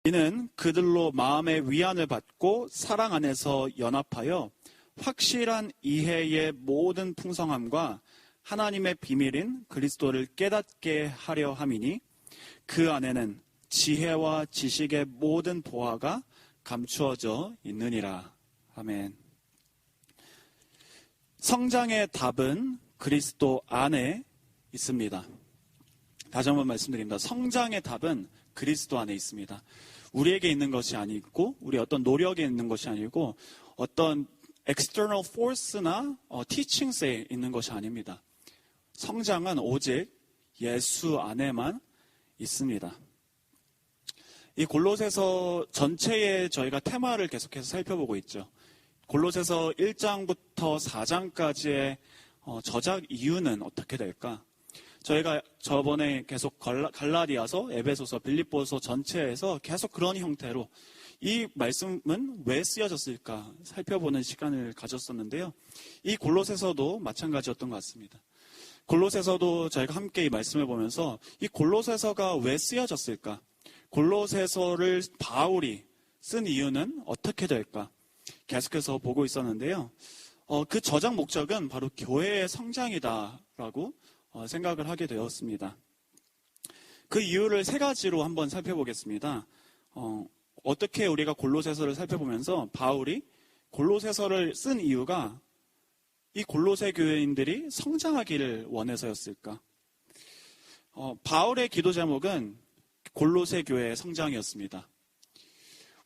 이는 그들로 마음의 위안을 받고 사랑 안에서 연합하여 확실한 이해의 모든 풍성함과 하나님의 비밀인 그리스도를 깨닫게 하려 함이니 그 안에는 지혜와 지식의 모든 보화가 감추어져 있느니라. 아멘. 성장의 답은 그리스도 안에 있습니다. 다시 한번 말씀드립니다. 성장의 답은 그리스도 안에 있습니다. 우리에게 있는 것이 아니고 우리 어떤 노력에 있는 것이 아니고 어떤 external force나 teachings에 있는 것이 아닙니다. 성장은 오직 예수 안에만 있습니다. 이 골로새서 전체의 저희가 테마를 계속해서 살펴보고 있죠. 골로새서 1장부터 4장까지의 저작 이유는 어떻게 될까? 저희가 저번에 계속 갈라디아서, 에베소서, 빌립보서 전체에서 계속 그런 형태로 이 말씀은 왜 쓰여졌을까 살펴보는 시간을 가졌었는데요. 이 골로새서도 마찬가지였던 것 같습니다. 골로새서도 저희가 함께 이 말씀을 보면서 이 골로새서가 왜 쓰여졌을까? 골로새서를 바울이 쓴 이유는 어떻게 될까? 계속해서 보고 있었는데요. 그 저작 목적은 바로 교회의 성장이다라고 생각을 하게 되었습니다. 그 이유를 세 가지로 한번 살펴보겠습니다. 어떻게 우리가 골로새서를 살펴보면서 바울이 골로새서를 쓴 이유가 이 골로새 교회인들이 성장하기를 원해서였을까? 바울의 기도 제목은 골로새 교회의 성장이었습니다.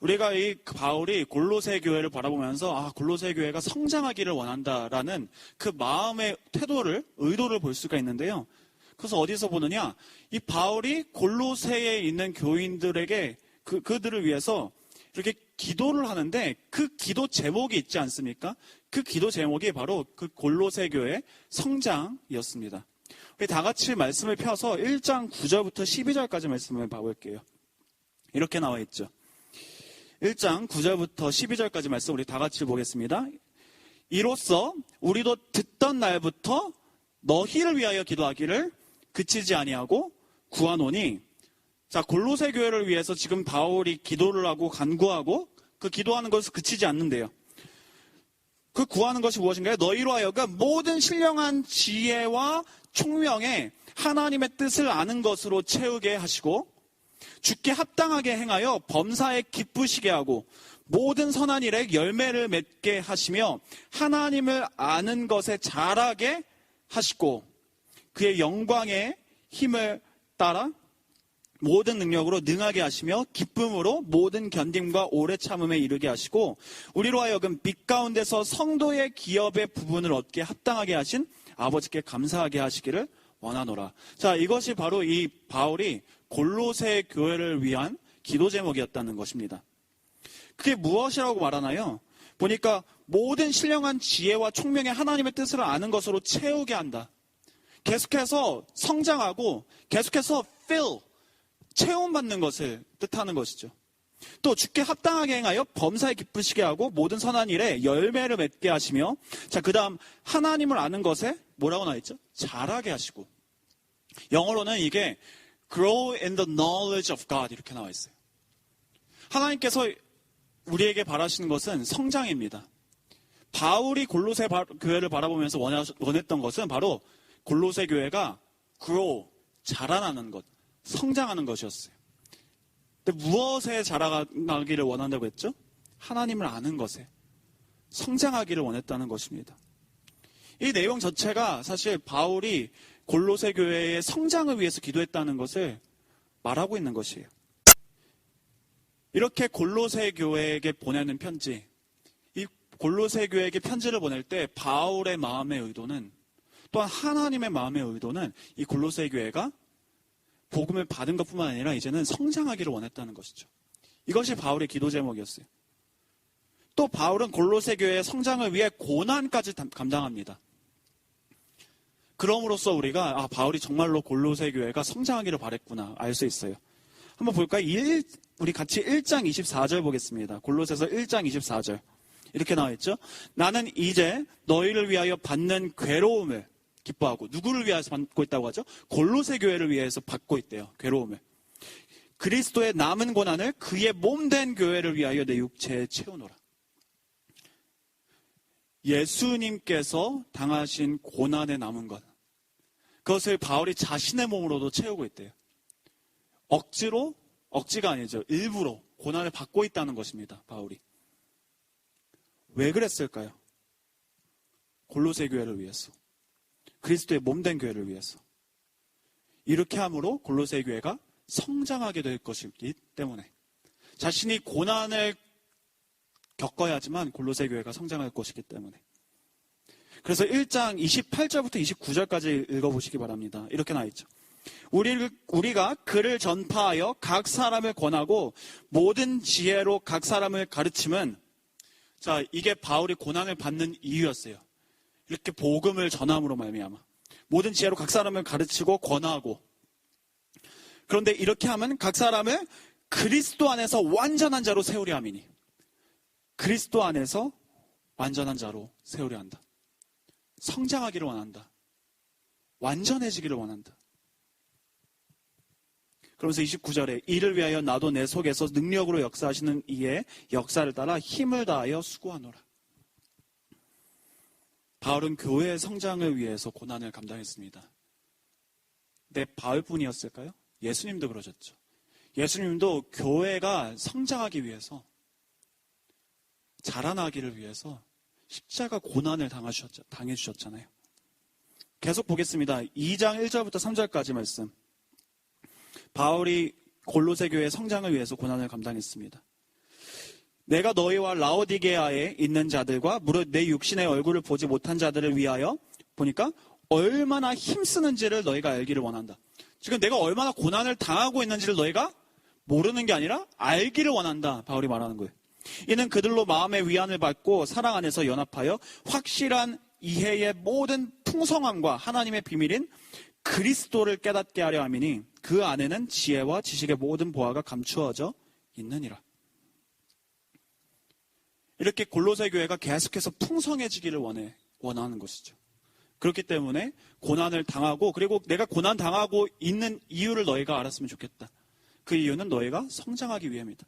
우리가 이 바울이 골로새 교회를 바라보면서 골로새 교회가 성장하기를 원한다라는 그 마음의 태도를, 의도를 볼 수가 있는데요. 그래서 어디서 보느냐? 이 바울이 골로새에 있는 교인들에게 그들을 위해서 이렇게 기도를 하는데 그 기도 제목이 있지 않습니까? 그 기도 제목이 바로 그 골로새 교회의 성장이었습니다. 우리 다 같이 말씀을 펴서 1장 9절부터 12절까지 말씀을 봐볼게요. 이렇게 나와 있죠. 1장 9절부터 12절까지 말씀 우리 다 같이 보겠습니다. 이로써 우리도 듣던 날부터 너희를 위하여 기도하기를 그치지 아니하고 구하노니, 자, 골로새 교회를 위해서 지금 바울이 기도를 하고 간구하고 그 기도하는 것을 그치지 않는데요. 그 구하는 것이 무엇인가요? 너희로 하여금 모든 신령한 지혜와 총명에 하나님의 뜻을 아는 것으로 채우게 하시고 주께 합당하게 행하여 범사에 기쁘시게 하고 모든 선한 일에 열매를 맺게 하시며 하나님을 아는 것에 자라게 하시고 그의 영광의 힘을 따라 모든 능력으로 능하게 하시며 기쁨으로 모든 견딤과 오래 참음에 이르게 하시고 우리로 하여금 빛 가운데서 성도의 기업의 부분을 얻게 합당하게 하신 아버지께 감사하게 하시기를 원하노라. 자, 이것이 바로 이 바울이 골로새 교회를 위한 기도 제목이었다는 것입니다. 그게 무엇이라고 말하나요? 보니까 모든 신령한 지혜와 총명의 하나님의 뜻을 아는 것으로 채우게 한다. 계속해서 성장하고 계속해서 fill, 체험받는 것을 뜻하는 것이죠. 또 주께 합당하게 행하여 범사에 기쁘시게 하고 모든 선한 일에 열매를 맺게 하시며, 자, 그 다음 하나님을 아는 것에 뭐라고 나와 있죠? 자라게 하시고, 영어로는 이게 grow in the knowledge of God 이렇게 나와 있어요. 하나님께서 우리에게 바라시는 것은 성장입니다. 바울이 골로새 교회를 바라보면서 원했던 것은 바로 골로새 교회가 grow, 자라나는 것, 성장하는 것이었어요. 근데 무엇에 자라나기를 원한다고 했죠? 하나님을 아는 것에 성장하기를 원했다는 것입니다. 이 내용 자체가 사실 바울이 골로새 교회의 성장을 위해서 기도했다는 것을 말하고 있는 것이에요. 이렇게 골로새 교회에게 보내는 편지, 이 골로새 교회에게 편지를 보낼 때 바울의 마음의 의도는, 또한 하나님의 마음의 의도는 이 골로새 교회가 복음을 받은 것뿐만 아니라 이제는 성장하기를 원했다는 것이죠. 이것이 바울의 기도 제목이었어요. 또 바울은 골로새 교회의 성장을 위해 고난까지 감당합니다. 그럼으로써 우리가 바울이 정말로 골로새 교회가 성장하기를 바랬구나 알 수 있어요. 한번 볼까요? 우리 같이 1장 24절 보겠습니다. 골로새서 1장 24절 이렇게 나와 있죠. 나는 이제 너희를 위하여 받는 괴로움을 기뻐하고, 누구를 위해서 받고 있다고 하죠? 골로새 교회를 위해서 받고 있대요. 괴로움을. 그리스도의 남은 고난을 그의 몸된 교회를 위하여 내 육체에 채우노라. 예수님께서 당하신 고난에 남은 것, 그것을 바울이 자신의 몸으로도 채우고 있대요. 억지가 아니죠. 일부러 고난을 받고 있다는 것입니다. 바울이. 왜 그랬을까요? 골로새 교회를 위해서. 그리스도의 몸된 교회를 위해서. 이렇게 함으로 골로새 교회가 성장하게 될 것이기 때문에. 자신이 고난을 겪어야지만 골로새 교회가 성장할 것이기 때문에. 그래서 1장 28절부터 29절까지 읽어보시기 바랍니다. 이렇게 나와있죠. 우리가 그를 전파하여 각 사람을 권하고 모든 지혜로 각 사람을 가르침은, 자, 이게 바울이 고난을 받는 이유였어요. 이렇게 복음을 전함으로 말미암아 모든 지혜로 각 사람을 가르치고 권하고. 그런데 이렇게 하면 각 사람을 그리스도 안에서 완전한 자로 세우려 함이니. 그리스도 안에서 완전한 자로 세우려 한다. 성장하기를 원한다. 완전해지기를 원한다. 그러면서 29절에 이를 위하여 나도 내 속에서 능력으로 역사하시는 이의 역사를 따라 힘을 다하여 수고하노라. 바울은 교회의 성장을 위해서 고난을 감당했습니다. 근데 바울뿐이었을까요? 예수님도 그러셨죠. 예수님도 교회가 성장하기 위해서, 자라나기를 위해서 십자가 고난을 당해주셨잖아요. 계속 보겠습니다. 2장 1절부터 3절까지 말씀. 바울이 골로새 교회의 성장을 위해서 고난을 감당했습니다. 내가 너희와 라오디게아에 있는 자들과 무릇 내 육신의 얼굴을 보지 못한 자들을 위하여, 보니까 얼마나 힘쓰는지를 너희가 알기를 원한다. 지금 내가 얼마나 고난을 당하고 있는지를 너희가 모르는 게 아니라 알기를 원한다. 바울이 말하는 거예요. 이는 그들로 마음의 위안을 받고 사랑 안에서 연합하여 확실한 이해의 모든 풍성함과 하나님의 비밀인 그리스도를 깨닫게 하려 함이니 그 안에는 지혜와 지식의 모든 보화가 감추어져 있느니라. 이렇게 골로새 교회가 계속해서 풍성해지기를 원하는 것이죠. 그렇기 때문에 고난을 당하고, 그리고 내가 고난 당하고 있는 이유를 너희가 알았으면 좋겠다. 그 이유는 너희가 성장하기 위함이다.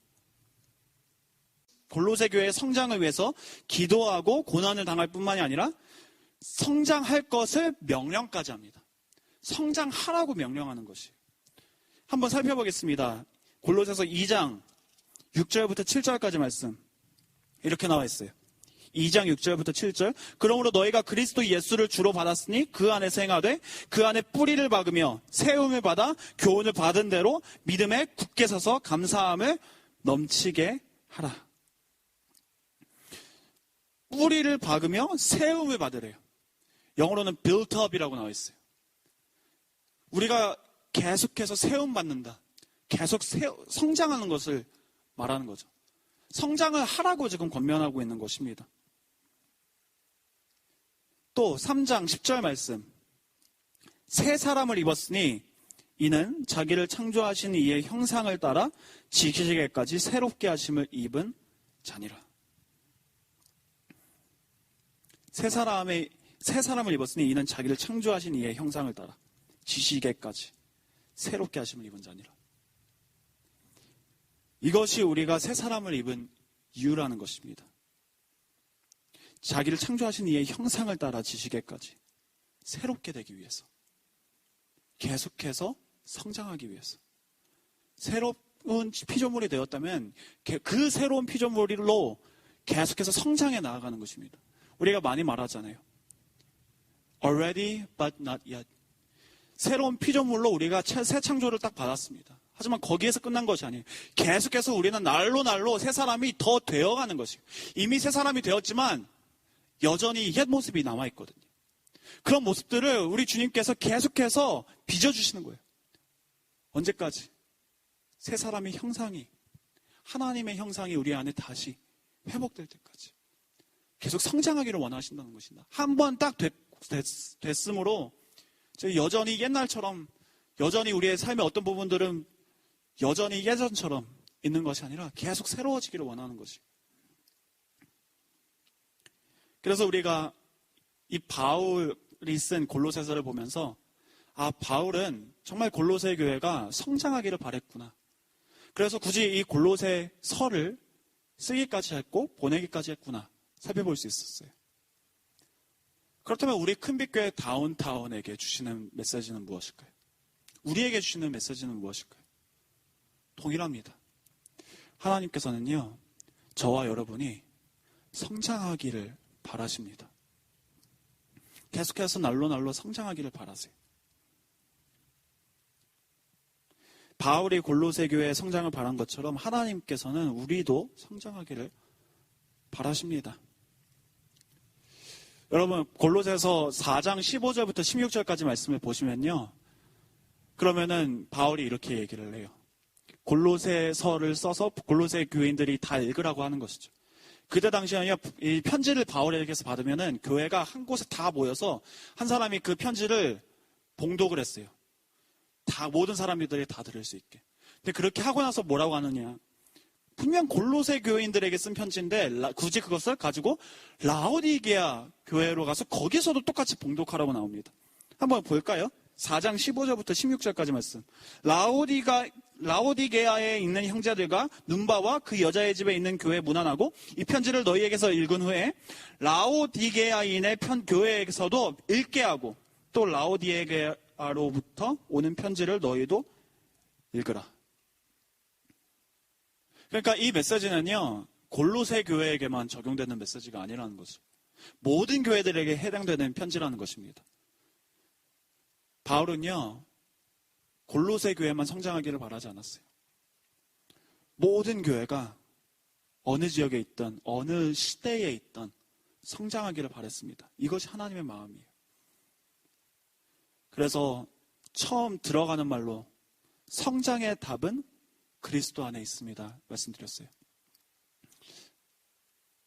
골로새 교회의 성장을 위해서 기도하고 고난을 당할 뿐만이 아니라 성장할 것을 명령까지 합니다. 성장하라고 명령하는 것이에요. 한번 살펴보겠습니다. 골로새서 2장 6절부터 7절까지 말씀. 이렇게 나와 있어요. 2장 6절부터 7절. 그러므로 너희가 그리스도 예수를 주로 받았으니 그 안에서 행하되 그 안에 뿌리를 박으며 세움을 받아 교훈을 받은 대로 믿음에 굳게 서서 감사함을 넘치게 하라. 뿌리를 박으며 세움을 받으래요. 영어로는 built up이라고 나와 있어요. 우리가 계속해서 세움 받는다. 계속 성장하는 것을 말하는 거죠. 성장을 하라고 지금 권면하고 있는 것입니다. 또 3장 10절 말씀. 새 사람을 입었으니 이는 자기를 창조하신 이의 형상을 따라 지키시기까지 새롭게 하심을 입은 자니라. 새 사람을 입었으니 이는 자기를 창조하신 이의 형상을 따라 지시게까지 새롭게 하심을 입은 자니라. 이것이 우리가 새 사람을 입은 이유라는 것입니다. 자기를 창조하신 이의 형상을 따라 지시게까지 새롭게 되기 위해서, 계속해서 성장하기 위해서. 새로운 피조물이 되었다면 그 새로운 피조물로 계속해서 성장해 나아가는 것입니다. 우리가 많이 말하잖아요. Already but not yet. 새로운 피조물로 우리가 새 창조를 딱 받았습니다. 하지만 거기에서 끝난 것이 아니에요. 계속해서 우리는 날로 새 사람이 더 되어가는 것이에요. 이미 새 사람이 되었지만 여전히 옛 모습이 남아있거든요. 그런 모습들을 우리 주님께서 계속해서 빚어주시는 거예요. 언제까지? 새 사람의 형상이, 하나님의 형상이 우리 안에 다시 회복될 때까지 계속 성장하기를 원하신다는 것입니다. 한 번 딱 됐으므로 여전히 옛날처럼, 여전히 우리의 삶의 어떤 부분들은 여전히 예전처럼 있는 것이 아니라 계속 새로워지기를 원하는 것이에요. 그래서 우리가 이 바울이 쓴 골로새서를 보면서 바울은 정말 골로새 교회가 성장하기를 바랬구나. 그래서 굳이 이 골로새 서를 쓰기까지 했고 보내기까지 했구나 살펴볼 수 있었어요. 그렇다면 우리 큰빛교회 다운타운에게 주시는 메시지는 무엇일까요? 우리에게 주시는 메시지는 무엇일까요? 동일합니다. 하나님께서는요, 저와 여러분이 성장하기를 바라십니다. 계속해서 날로 성장하기를 바라세요. 바울이 골로새 교회의 성장을 바란 것처럼 하나님께서는 우리도 성장하기를 바라십니다. 여러분, 골로새서 4장 15절부터 16절까지 말씀을 보시면요, 그러면은 바울이 이렇게 얘기를 해요. 골로새서를 써서 골로새 교인들이 다 읽으라고 하는 것이죠. 그때 당시에는요, 이 편지를 바울에게서 받으면은 교회가 한 곳에 다 모여서 한 사람이 그 편지를 봉독을 했어요. 다 모든 사람들이 다 들을 수 있게. 근데 그렇게 하고 나서 뭐라고 하느냐? 분명 골로새 교인들에게 쓴 편지인데 굳이 그것을 가지고 라오디게아 교회로 가서 거기서도 똑같이 봉독하라고 나옵니다. 한번 볼까요? 4장 15절부터 16절까지 말씀. 라오디게아에 있는 형제들과 눈바와 그 여자의 집에 있는 교회 문안하고 이 편지를 너희에게서 읽은 후에 라오디게아인의 교회에서도 읽게 하고 또 라오디게아로부터 오는 편지를 너희도 읽으라. 그러니까 이 메시지는요, 골로새 교회에게만 적용되는 메시지가 아니라는 거죠. 모든 교회들에게 해당되는 편지라는 것입니다. 바울은요, 골로새 교회만 성장하기를 바라지 않았어요. 모든 교회가 어느 지역에 있던, 어느 시대에 있던 성장하기를 바랬습니다. 이것이 하나님의 마음이에요. 그래서 처음 들어가는 말로 성장의 답은 그리스도 안에 있습니다. 말씀드렸어요.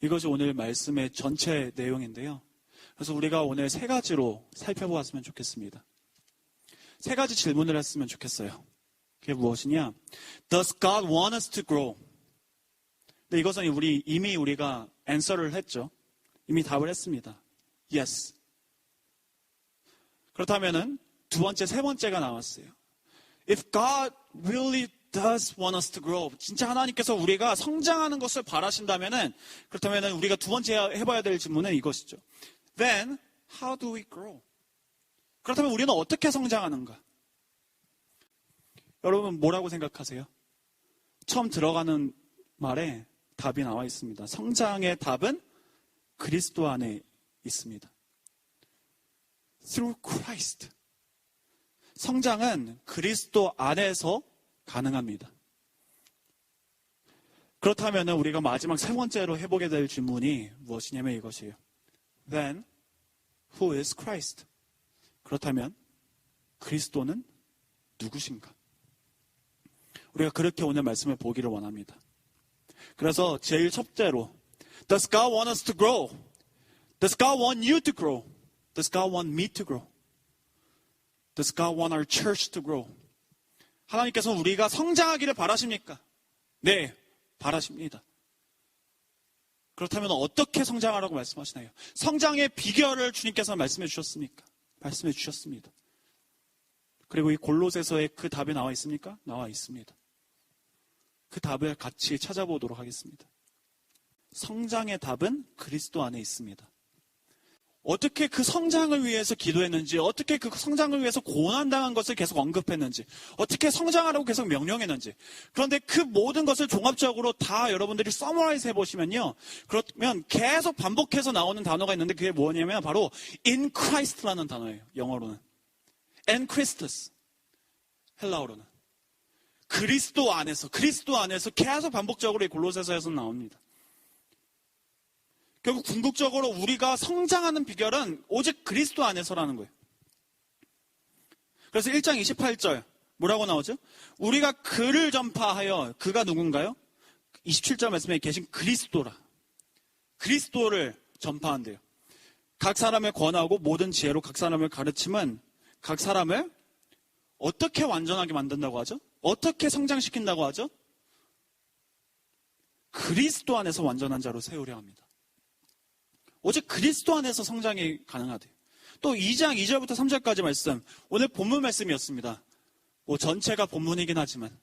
이것이 오늘 말씀의 전체 내용인데요. 그래서 우리가 오늘 세 가지로 살펴보았으면 좋겠습니다. 세 가지 질문을 했으면 좋겠어요. 그게 무엇이냐? Does God want us to grow? 근데 이것은 이미 우리가 answer를 했죠. 이미 답을 했습니다. Yes. 그렇다면은 두 번째, 세 번째가 나왔어요. If God really does want us to grow. 진짜 하나님께서 우리가 성장하는 것을 바라신다면은, 그렇다면은 우리가 두 번째 해봐야 될 질문은 이것이죠. Then, how do we grow? 그렇다면 우리는 어떻게 성장하는가? 여러분 뭐라고 생각하세요? 처음 들어가는 말에 답이 나와 있습니다. 성장의 답은 그리스도 안에 있습니다. Through Christ. 성장은 그리스도 안에서 가능합니다. 그렇다면 우리가 마지막 세 번째로 해보게 될 질문이 무엇이냐면 이것이에요. Then, who is Christ? 그렇다면 그리스도는 누구신가? 우리가 그렇게 오늘 말씀을 보기를 원합니다. 그래서 제일 첫째로 Does God want us to grow? Does God want you to grow? Does God want me to grow? Does God want our church to grow? 하나님께서 우리가 성장하기를 바라십니까? 네, 바라십니다. 그렇다면 어떻게 성장하라고 말씀하시나요? 성장의 비결을 주님께서 말씀해 주셨습니까? 말씀해 주셨습니다. 그리고 이 골로새서에 그 답이 나와 있습니까? 나와 있습니다. 그 답을 같이 찾아보도록 하겠습니다. 성장의 답은 그리스도 안에 있습니다. 어떻게 그 성장을 위해서 기도했는지, 어떻게 그 성장을 위해서 고난당한 것을 계속 언급했는지, 어떻게 성장하라고 계속 명령했는지. 그런데 그 모든 것을 종합적으로 다 여러분들이 서머라이즈 해보시면요. 그러면 계속 반복해서 나오는 단어가 있는데 그게 뭐냐면 바로 in Christ라는 단어예요. 영어로는. en Christus. 헬라어로는. 그리스도 안에서 계속 반복적으로 이 골로새서에서 나옵니다. 결국 궁극적으로 우리가 성장하는 비결은 오직 그리스도 안에서라는 거예요. 그래서 1장 28절 뭐라고 나오죠? 우리가 그를 전파하여, 그가 누군가요? 27절 말씀에 계신 그리스도라. 그리스도를 전파한대요. 각 사람을 권하고 모든 지혜로 각 사람을 가르침은 각 사람을 어떻게 완전하게 만든다고 하죠? 어떻게 성장시킨다고 하죠? 그리스도 안에서 완전한 자로 세우려 합니다. 오직 그리스도 안에서 성장이 가능하대요. 또 2장 2절부터 3절까지 말씀, 오늘 본문 말씀이었습니다. 전체가 본문이긴 하지만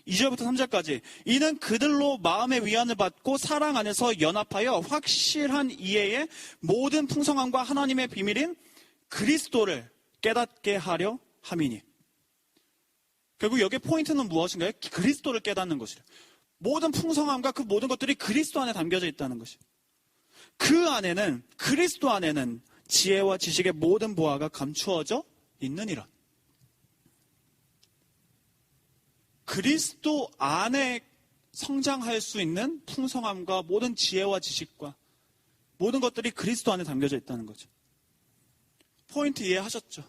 2절부터 3절까지. 이는 그들로 마음의 위안을 받고 사랑 안에서 연합하여 확실한 이해에 모든 풍성함과 하나님의 비밀인 그리스도를 깨닫게 하려 함이니. 결국 여기에 포인트는 무엇인가요? 그리스도를 깨닫는 것이래요. 모든 풍성함과 그 모든 것들이 그리스도 안에 담겨져 있다는 것이에요. 그 안에는, 그리스도 안에는 지혜와 지식의 모든 보화가 감추어져 있느니라. 그리스도 안에 성장할 수 있는 풍성함과 모든 지혜와 지식과 모든 것들이 그리스도 안에 담겨져 있다는 거죠. 포인트 이해하셨죠?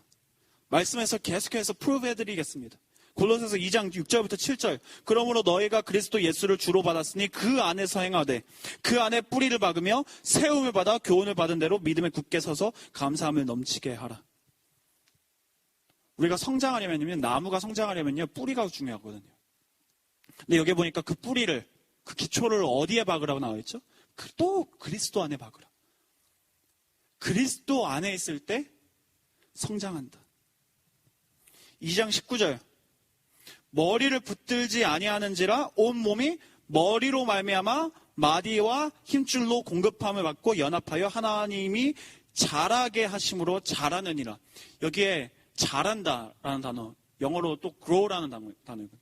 말씀에서 계속해서 프루브 해드리겠습니다. 골로새서 2장 6절부터 7절. 그러므로 너희가 그리스도 예수를 주로 받았으니 그 안에서 행하되 그 안에 뿌리를 박으며 세움을 받아 교훈을 받은 대로 믿음에 굳게 서서 감사함을 넘치게 하라. 우리가 성장하려면요, 나무가 성장하려면요, 뿌리가 중요하거든요. 근데 여기 보니까 그 뿌리를, 그 기초를 어디에 박으라고 나와 있죠? 또 그리스도 안에 박으라. 그리스도 안에 있을 때 성장한다. 2장 19절. 머리를 붙들지 아니하는지라 온 몸이 머리로 말미암아 마디와 힘줄로 공급함을 받고 연합하여 하나님이 자라게 하심으로 자라느니라. 여기에 자란다라는 단어, 영어로 또 grow라는 단어입니다.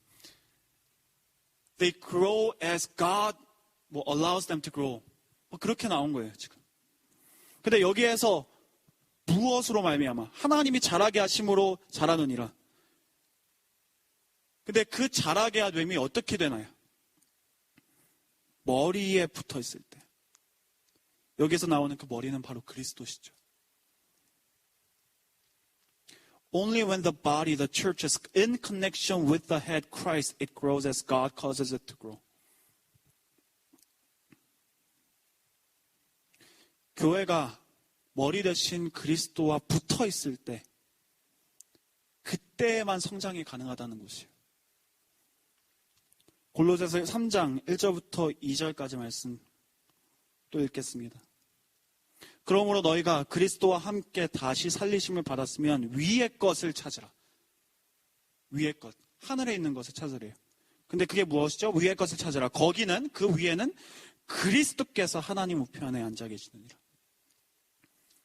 They grow as God allows them to grow. 그렇게 나온 거예요, 지금. 근데 여기에서 무엇으로 말미암아? 하나님이 자라게 하심으로 자라느니라. 근데 그 자라게 됨이 어떻게 되나요? 머리에 붙어 있을 때. 여기서 나오는 그 머리는 바로 그리스도시죠. Only when the body, the church, is in connection with the head, Christ, it grows as God causes it to grow. 교회가 머리 대신 그리스도와 붙어 있을 때, 그때만 성장이 가능하다는 것이에요. 골로새서 3장 1절부터 2절까지 말씀 또 읽겠습니다. 그러므로 너희가 그리스도와 함께 다시 살리심을 받았으면 위의 것을 찾으라. 위의 것. 하늘에 있는 것을 찾으래요. 근데 그게 무엇이죠? 위의 것을 찾으라. 거기는, 그 위에는 그리스도께서 하나님 우편에 앉아 계시느니라.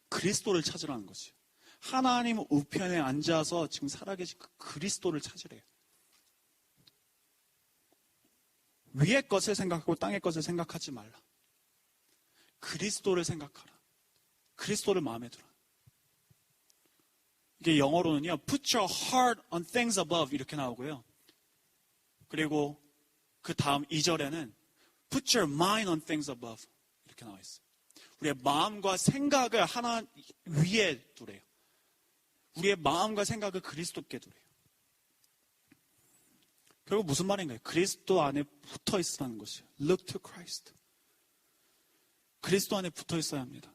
그리스도를 찾으라는 것이에요. 하나님 우편에 앉아서 지금 살아계신 그 그리스도를 찾으래요. 위의 것을 생각하고 땅의 것을 생각하지 말라. 그리스도를 생각하라. 그리스도를 마음에 들어. 이게 영어로는요, put your heart on things above 이렇게 나오고요. 그리고 그 다음 2절에는 put your mind on things above 이렇게 나와 있어요. 우리의 마음과 생각을 하나 위에 두래요. 우리의 마음과 생각을 그리스도께 두래요. 결국 무슨 말인가요? 그리스도 안에 붙어 있으라는 것이에요. Look to Christ. 그리스도 안에 붙어 있어야 합니다.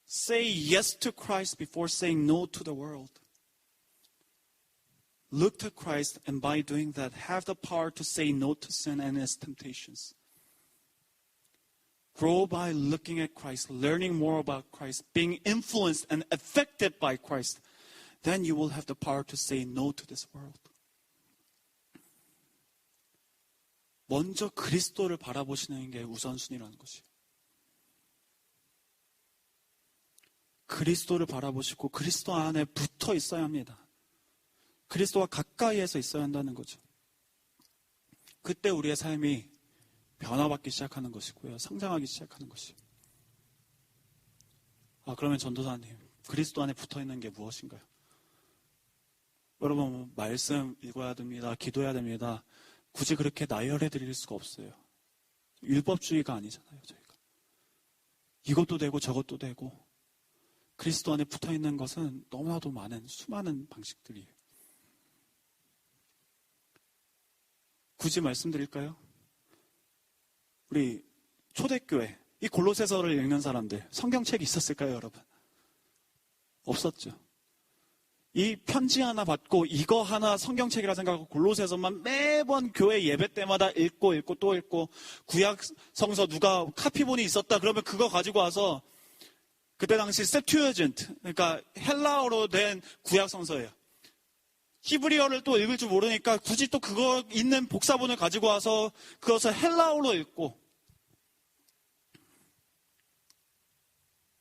Say yes to Christ before saying no to the world. Look to Christ and by doing that have the power to say no to sin and its temptations. Grow by looking at Christ, learning more about Christ, being influenced and affected by Christ. Then you will have the power to say no to this world. 먼저 그리스도를 바라보시는 게 우선순위라는 것이에요. 그리스도를 바라보시고 그리스도 안에 붙어 있어야 합니다. 그리스도와 가까이에서 있어야 한다는 거죠. 그때 우리의 삶이 변화받기 시작하는 것이고요. 성장하기 시작하는 것이에요. 그러면 전도사님, 그리스도 안에 붙어 있는 게 무엇인가요? 여러분, 말씀 읽어야 됩니다. 기도해야 됩니다. 굳이 그렇게 나열해 드릴 수가 없어요. 율법주의가 아니잖아요, 저희가. 이것도 되고 저것도 되고 그리스도 안에 붙어 있는 것은 너무나도 많은 수많은 방식들이에요. 굳이 말씀드릴까요? 우리 초대교회, 이 골로새서를 읽는 사람들, 성경책이 있었을까요, 여러분? 없었죠. 이 편지 하나 받고 이거 하나 성경책이라 생각하고 골로새서만 매번 교회 예배 때마다 읽고 또 읽고, 구약 성서 누가 카피본이 있었다 그러면 그거 가지고 와서, 그때 당시 셉튜어진트, 그러니까 헬라어로 된 구약 성서예요. 히브리어를 또 읽을 줄 모르니까 굳이 또 그거 있는 복사본을 가지고 와서 그것을 헬라어로 읽고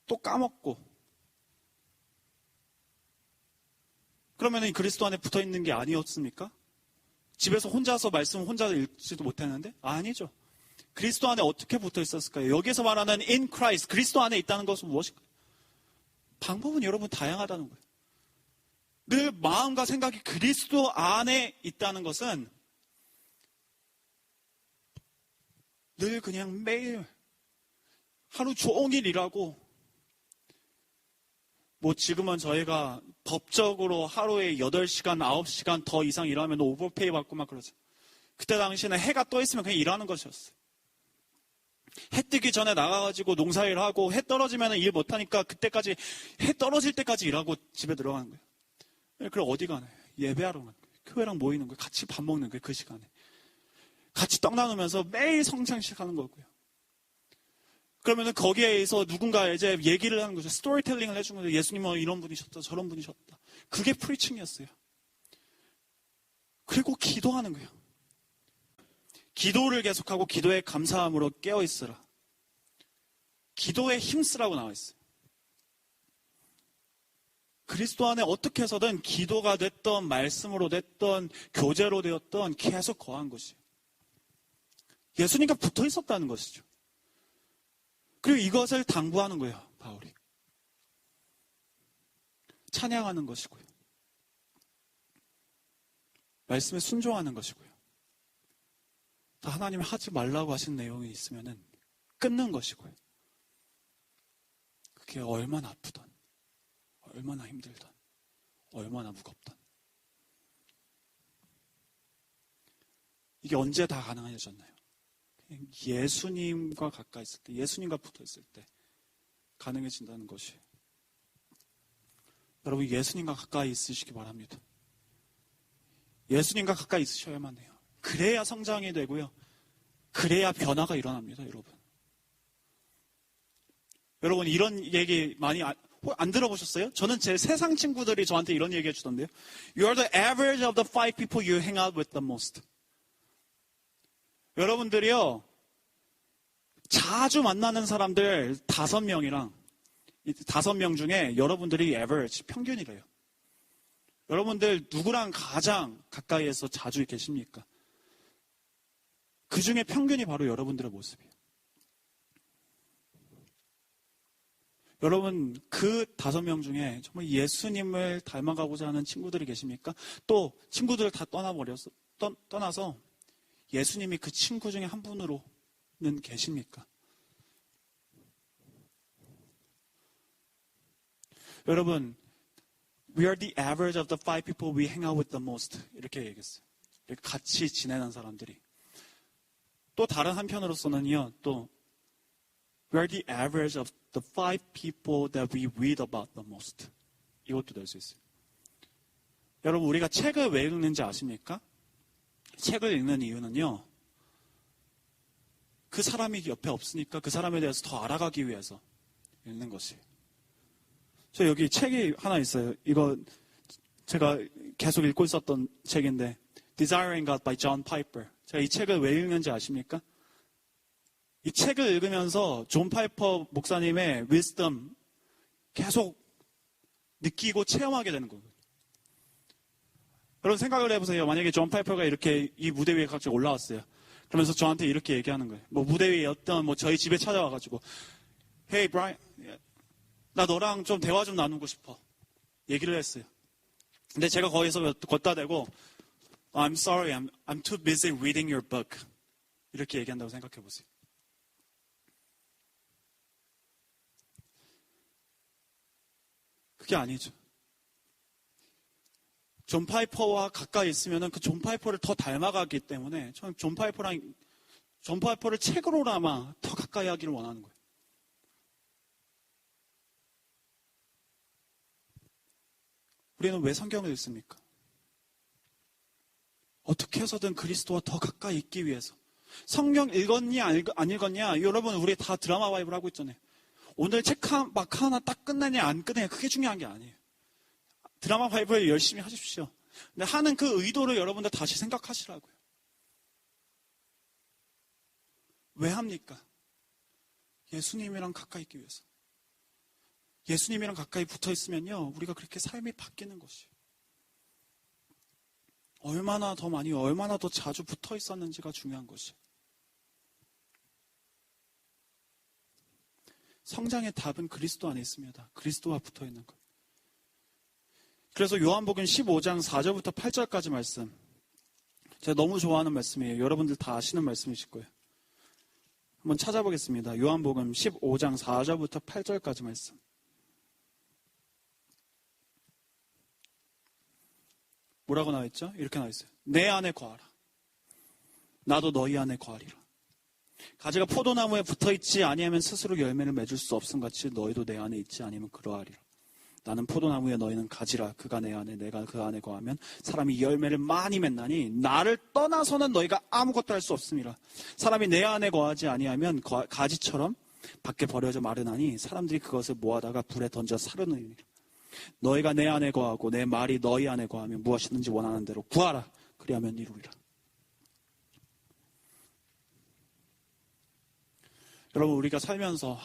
또 까먹고 그러면 그리스도 안에 붙어 있는 게 아니었습니까? 집에서 혼자서 말씀 혼자 읽지도 못했는데? 아니죠. 그리스도 안에 어떻게 붙어 있었을까요? 여기서 말하는 in Christ, 그리스도 안에 있다는 것은 무엇일까요? 방법은 여러분 다양하다는 거예요. 늘 마음과 생각이 그리스도 안에 있다는 것은 늘 그냥 매일 하루 종일 일하고 뭐 지금은 저희가 법적으로 하루에 8시간, 9시간 더 이상 일하면 오버페이 받고 막 그러죠. 그때 당시에는 해가 떠 있으면 그냥 일하는 것이었어요. 해 뜨기 전에 나가가지고 농사일 하고 해 떨어지면 일 못하니까 그때까지 해 떨어질 때까지 일하고 집에 들어가는 거예요. 그럼 어디 가나요? 예배하러 가는 거예요. 교회랑 모이는 거예요. 같이 밥 먹는 거예요. 그 시간에. 같이 떡 나누면서 매일 성찬식 하는 거고요. 그러면은 거기에서 누군가 이제 얘기를 하는 거죠. 스토리텔링을 해주는 거죠. 예수님은 이런 분이셨다, 저런 분이셨다. 그게 프리칭이었어요. 그리고 기도하는 거예요. 기도를 계속하고 기도의 감사함으로 깨어있으라. 기도에 힘쓰라고 나와 있어요. 그리스도 안에 어떻게 해서든 기도가 됐던 말씀으로 됐던 교제로 되었던 계속 거한 것이에요. 예수님과 붙어 있었다는 것이죠. 그리고 이것을 당부하는 거예요, 바울이. 찬양하는 것이고요. 말씀에 순종하는 것이고요. 또 하나님이 하지 말라고 하신 내용이 있으면은 끊는 것이고요. 그게 얼마나 아프던, 얼마나 힘들던, 얼마나 무겁던. 이게 언제 다 가능해졌나요? 예수님과 가까이 있을 때, 예수님과 붙어 있을 때 가능해진다는 것이에요. 여러분, 예수님과 가까이 있으시기 바랍니다. 예수님과 가까이 있으셔야만 해요. 그래야 성장이 되고요. 그래야 변화가 일어납니다, 여러분. 여러분, 이런 얘기 많이 안 들어보셨어요? 저는 제 세상 친구들이 저한테 이런 얘기 해주던데요. You are the average of the 5 people you hang out with the most. 여러분들이요, 자주 만나는 사람들 5명이랑 5명 중에 여러분들이 average, 평균이래요. 여러분들 누구랑 가장 가까이에서 자주 계십니까? 그 중에 평균이 바로 여러분들의 모습이에요. 여러분, 그 5명 중에 정말 예수님을 닮아가고자 하는 친구들이 계십니까? 또 친구들을 다 떠나서 예수님이 그 친구 중에 한 분으로는 계십니까? 여러분, we are the average of the 5 people we hang out with the most. 이렇게 얘기했어요. 이렇게 같이 지내는 사람들이. 또 다른 한편으로서는요, 또 we are the average of the 5 people that we read about the most. 이것도 될 수 있어요. 여러분, 우리가 책을 왜 읽는지 아십니까? 책을 읽는 이유는요, 그 사람이 옆에 없으니까 그 사람에 대해서 더 알아가기 위해서 읽는 것이에요. 저 여기 책이 하나 있어요. 이거 제가 계속 읽고 있었던 책인데 Desiring God by John Piper. 제가 이 책을 왜 읽는지 아십니까? 이 책을 읽으면서 존 파이퍼 목사님의 wisdom 계속 느끼고 체험하게 되는 거예요. 여러분 생각을 해보세요. 만약에 존 파이퍼가 이렇게 이 무대 위에 갑자기 올라왔어요. 그러면서 저한테 이렇게 얘기하는 거예요. 뭐 무대 위에 어떤 저희 집에 찾아와가지고 Hey Brian, 나 너랑 좀 대화 좀 나누고 싶어. 얘기를 했어요. 근데 제가 거기서 걷다 대고 I'm sorry, I'm too busy reading your book. 이렇게 얘기한다고 생각해 보세요. 그게 아니죠. 존 파이퍼와 가까이 있으면 그 존 파이퍼를 더 닮아가기 때문에 저는 존 파이퍼를 책으로나마 더 가까이 하기를 원하는 거예요. 우리는 왜 성경을 읽습니까? 어떻게 해서든 그리스도와 더 가까이 있기 위해서. 성경 읽었냐 안 읽었냐, 여러분 우리 다 드라마 바이블 하고 있잖아요. 오늘 책 막 하나 딱 끝내냐 안 끝내냐 그게 중요한 게 아니에요. 드라마 바이블 열심히 하십시오. 근데 하는 그 의도를 여러분들 다시 생각하시라고요. 왜 합니까? 예수님이랑 가까이 있기 위해서. 예수님이랑 가까이 붙어 있으면요, 우리가 그렇게 삶이 바뀌는 것이에요. 얼마나 더 많이, 얼마나 더 자주 붙어 있었는지가 중요한 것이에요. 성장의 답은 그리스도 안에 있습니다. 그리스도와 붙어 있는 것. 그래서 요한복음 15장 4절부터 8절까지 말씀. 제가 너무 좋아하는 말씀이에요. 여러분들 다 아시는 말씀이실 거예요. 한번 찾아보겠습니다. 요한복음 15장 4절부터 8절까지 말씀. 뭐라고 나와 있죠? 이렇게 나와 있어요. 내 안에 거하라. 나도 너희 안에 거하리라. 가지가 포도나무에 붙어있지 아니하면 스스로 열매를 맺을 수 없음 같이 너희도 내 안에 있지 아니면 그러하리라. 나는 포도나무에 너희는 가지라. 그가 내 안에 내가 그 안에 거하면 사람이 열매를 많이 맺나니 나를 떠나서는 너희가 아무것도 할 수 없음이라. 사람이 내 안에 거하지 아니하면 가지처럼 밖에 버려져 마르나니 사람들이 그것을 모아다가 불에 던져 사르느니라. 너희가 내 안에 거하고 내 말이 너희 안에 거하면 무엇이든지 원하는 대로 구하라. 그리하면 이루리라. 여러분, 우리가 살면서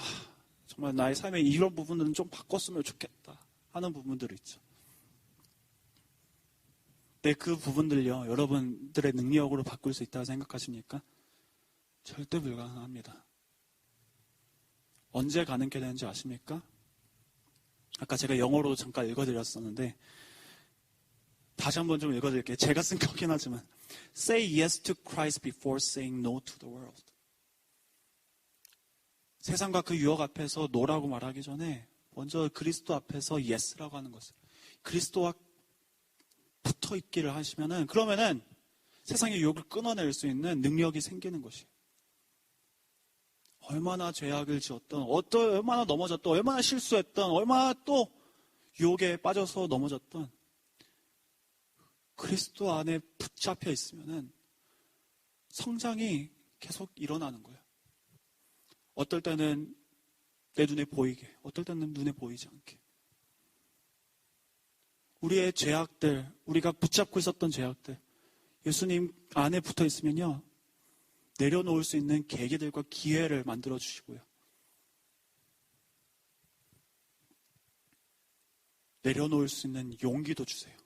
정말 나의 삶의 이런 부분들은 좀 바꿨으면 좋겠다 하는 부분들이 있죠. 근데 그 부분들요, 여러분들의 능력으로 바꿀 수 있다고 생각하십니까? 절대 불가능합니다. 언제 가능하게 되는지 아십니까? 아까 제가 영어로 잠깐 읽어드렸었는데 다시 한번 좀 읽어드릴게요. 제가 쓴 거긴 하지만 Say yes to Christ before saying no to the world. 세상과 그 유혹 앞에서 노라고 말하기 전에 먼저 그리스도 앞에서 yes라고 하는 것을, 그리스도와 붙어 있기를 하시면은, 그러면은 세상의 유혹을 끊어낼 수 있는 능력이 생기는 것이에요. 얼마나 죄악을 지었던, 얼마나 넘어졌던, 얼마나 실수했던, 얼마나 또 유혹에 빠져서 넘어졌던, 그리스도 안에 붙잡혀 있으면은 성장이 계속 일어나는 거예요. 어떨 때는 내 눈에 보이게, 어떨 때는 눈에 보이지 않게. 우리의 죄악들, 우리가 붙잡고 있었던 죄악들, 예수님 안에 붙어 있으면요, 내려놓을 수 있는 계기들과 기회를 만들어 주시고요. 내려놓을 수 있는 용기도 주세요.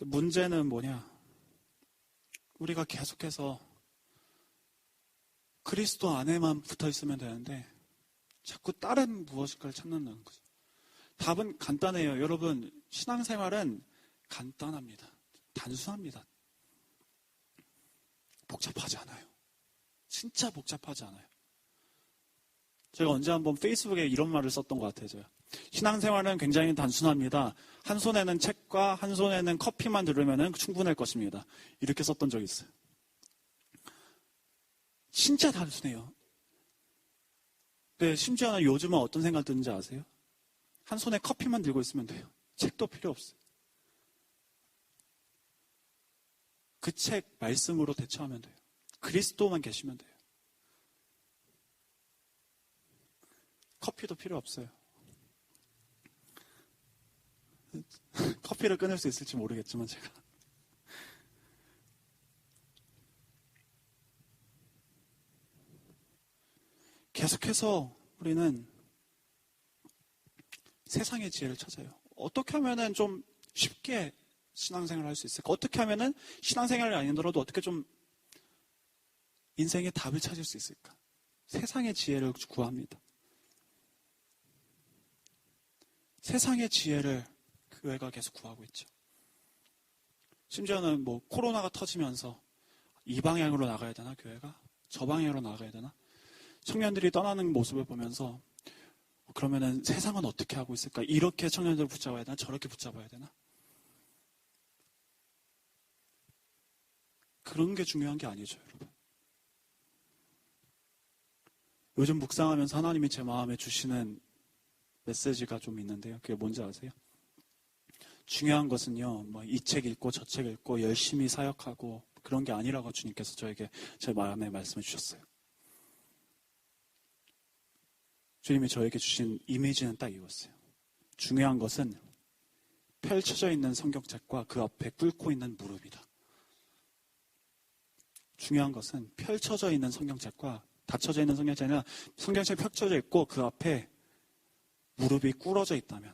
문제는 뭐냐? 우리가 계속해서 그리스도 안에만 붙어 있으면 되는데 자꾸 다른 무엇인가를 찾는다는 거죠. 답은 간단해요. 여러분, 신앙생활은 간단합니다. 단순합니다. 복잡하지 않아요. 진짜 복잡하지 않아요. 제가 언제 한번 페이스북에 이런 말을 썼던 것 같아요. 신앙생활은 굉장히 단순합니다. 한 손에는 책과 한 손에는 커피만 들으면 충분할 것입니다. 이렇게 썼던 적이 있어요. 진짜 단순해요. 근데 심지어는 요즘은 어떤 생각 드는지 아세요? 한 손에 커피만 들고 있으면 돼요. 책도 필요 없어요. 그 책 말씀으로 대처하면 돼요. 그리스도만 계시면 돼요. 커피도 필요 없어요. 커피를 끊을 수 있을지 모르겠지만 제가 계속해서 우리는 세상의 지혜를 찾아요. 어떻게 하면은 좀 쉽게 신앙생활을 할 수 있을까? 어떻게 하면은 신앙생활이 아니더라도 어떻게 좀 인생의 답을 찾을 수 있을까? 세상의 지혜를 구합니다. 세상의 지혜를 교회가 계속 구하고 있죠. 심지어는 뭐 코로나가 터지면서 이 방향으로 나가야 되나, 교회가? 저 방향으로 나가야 되나? 청년들이 떠나는 모습을 보면서 그러면은 세상은 어떻게 하고 있을까? 이렇게 청년들을 붙잡아야 되나? 저렇게 붙잡아야 되나? 그런 게 중요한 게 아니죠, 여러분. 요즘 묵상하면서 하나님이 제 마음에 주시는 메시지가 좀 있는데요. 그게 뭔지 아세요? 중요한 것은요, 뭐 이 책 읽고 저 책 읽고 열심히 사역하고 그런 게 아니라고 주님께서 저에게 제 마음에 말씀해 주셨어요. 주님이 저에게 주신 이미지는 딱 이거였어요. 중요한 것은 펼쳐져 있는 성경책과 그 앞에 꿇고 있는 무릎이다. 중요한 것은 펼쳐져 있는 성경책과 닫혀져 있는 성경책이 아니라 성경책이 펼쳐져 있고 그 앞에 무릎이 꿇어져 있다면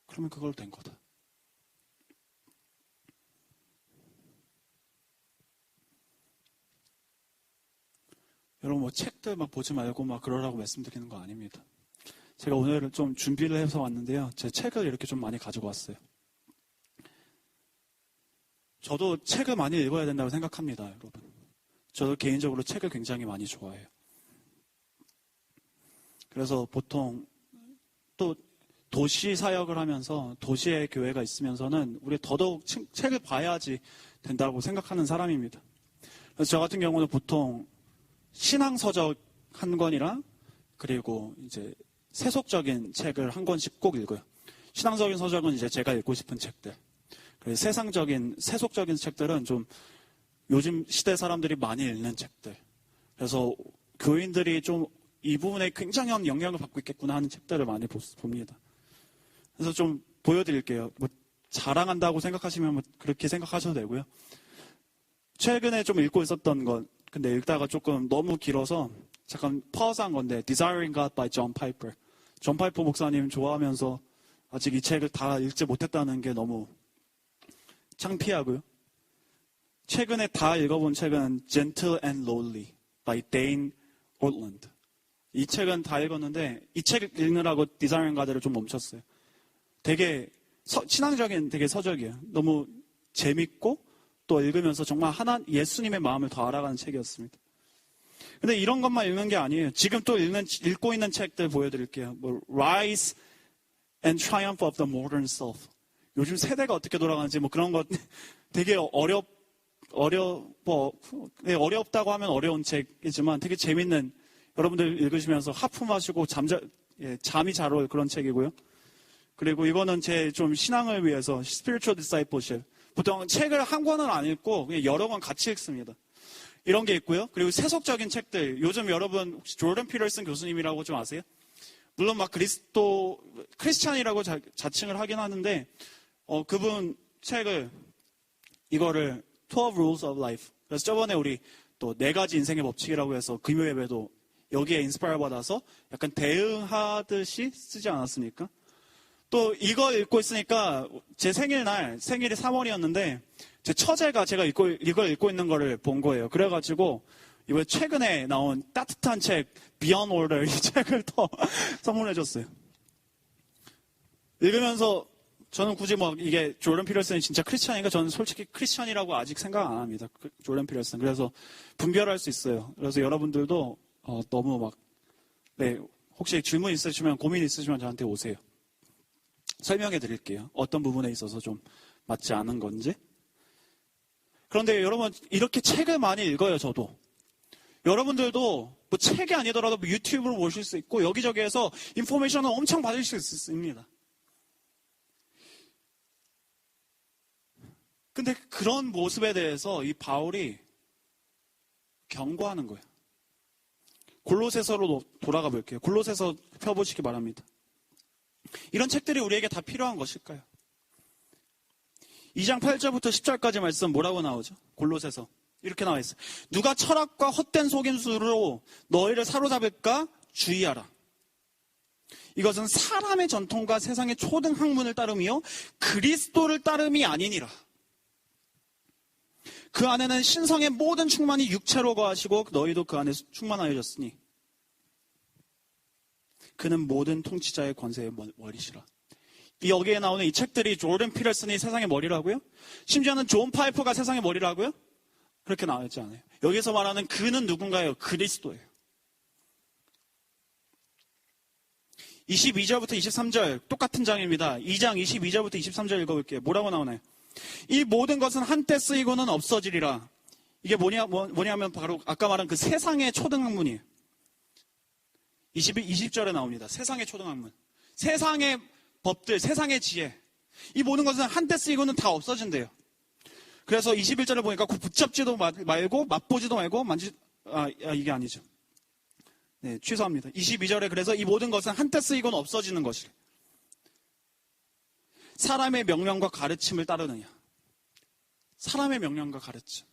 그러면 그걸로 된 거다. 여러분 뭐 책들 막 보지 말고 막 그러라고 말씀드리는 거 아닙니다. 제가 오늘 좀 준비를 해서 왔는데요. 제 책을 이렇게 좀 많이 가지고 왔어요. 저도 책을 많이 읽어야 된다고 생각합니다, 여러분. 저도 개인적으로 책을 굉장히 많이 좋아해요. 그래서 보통 또 도시 사역을 하면서 도시에 교회가 있으면서는 우리 더더욱 책을 봐야지 된다고 생각하는 사람입니다. 그래서 저 같은 경우는 보통 신앙서적 한 권이랑 그리고 이제 세속적인 책을 한 권씩 꼭 읽어요. 신앙적인 서적은 이제 제가 읽고 싶은 책들. 그리고 세속적인 책들은 좀 요즘 시대 사람들이 많이 읽는 책들. 그래서 교인들이 좀 이 부분에 굉장한 영향을 받고 있겠구나 하는 책들을 많이 봅니다. 그래서 좀 보여드릴게요. 뭐 자랑한다고 생각하시면 뭐 그렇게 생각하셔도 되고요. 최근에 좀 읽고 있었던 것, 근데 읽다가 조금 너무 길어서 잠깐 파우스한 건데 Desiring God by John Piper. 존 파이퍼 목사님 좋아하면서 아직 이 책을 다 읽지 못했다는 게 너무 창피하고요. 최근에 다 읽어본 책은 Gentle and Lowly by Dane Ortland. 이 책은 다 읽었는데 이 책 읽느라고 Desiring God를 좀 멈췄어요. 되게 신앙적인 되게 서적이에요. 너무 재밌고 또 읽으면서 정말 예수님의 마음을 더 알아가는 책이었습니다. 근데 이런 것만 읽는 게 아니에요. 지금 또 읽고 있는 책들 보여드릴게요. 뭐 Rise and Triumph of the Modern Self. 요즘 세대가 어떻게 돌아가는지 뭐 그런 것 되게 어렵다고 하면 어려운 책이지만 되게 재밌는, 여러분들 읽으시면서 하프 마시고 잠이 잘 올 그런 책이고요. 그리고 이거는 제 좀 신앙을 위해서 Spiritual Discipleship. 보통 책을 한 권은 안 읽고 그냥 여러 권 같이 읽습니다. 이런 게 있고요. 그리고 세속적인 책들. 요즘 여러분 혹시 조던 피터슨 교수님이라고 좀 아세요? 물론 막 크리스찬이라고 자칭을 하긴 하는데 그분 책을 이거를 12 Rules of Life. 그래서 저번에 우리 또 4가지 인생의 법칙이라고 해서 금요 예배도 여기에 인스파이어 받아서 약간 대응하듯이 쓰지 않았습니까? 또 이거 읽고 있으니까 제 생일이 3월이었는데 제 처제가 제가 이걸 읽고 있는 거를 본 거예요. 그래가지고 이번에 최근에 나온 따뜻한 책 Beyond Order 이 책을 또 선물해줬어요. 읽으면서 저는 굳이 뭐 이게 조던 피터슨이 진짜 크리스찬인가, 저는 솔직히 크리스찬이라고 아직 생각 안 합니다. 조던 피터슨. 그래서 분별할 수 있어요. 그래서 여러분들도 너무 혹시 질문 있으시면, 고민 있으시면 저한테 오세요. 설명해 드릴게요. 어떤 부분에 있어서 좀 맞지 않은 건지. 그런데 여러분, 이렇게 책을 많이 읽어요, 저도. 여러분들도 뭐 책이 아니더라도 유튜브로 보실 수 있고 여기저기에서 인포메이션을 엄청 받을 수 있습니다. 근데 그런 모습에 대해서 이 바울이 경고하는 거예요. 골로새서로 돌아가 볼게요. 골로새서 펴보시기 바랍니다. 이런 책들이 우리에게 다 필요한 것일까요? 2장 8절부터 10절까지 말씀 뭐라고 나오죠? 골로새서 이렇게 나와 있어요. 누가 철학과 헛된 속임수로 너희를 사로잡을까 주의하라. 이것은 사람의 전통과 세상의 초등 학문을 따름이요 그리스도를 따름이 아니니라. 그 안에는 신성의 모든 충만이 육체로 거하시고 너희도 그 안에 충만하여졌으니 그는 모든 통치자의 권세의 머리시라. 여기에 나오는 이 책들이 조던 피터슨이 세상의 머리라고요? 심지어는 존 파이퍼가 세상의 머리라고요? 그렇게 나와 있지 않아요. 여기서 말하는 그는 누군가요? 그리스도예요. 22절부터 23절 똑같은 장입니다. 2장 22절부터 23절 읽어볼게요. 뭐라고 나오나요? 이 모든 것은 한때 쓰이고는 없어지리라. 이게 뭐냐면 바로 아까 말한 그 세상의 초등학문이에요. 20절에 나옵니다. 세상의 초등학문. 세상의 법들, 세상의 지혜. 이 모든 것은 한때 쓰이고는 다 없어진대요. 그래서 21절을 보니까 붙잡지도 말고 맛보지도 말고 이게 아니죠. 네, 취소합니다. 22절에 그래서 이 모든 것은 한때 쓰이고는 없어지는 것이래. 사람의 명령과 가르침을 따르느냐. 사람의 명령과 가르침.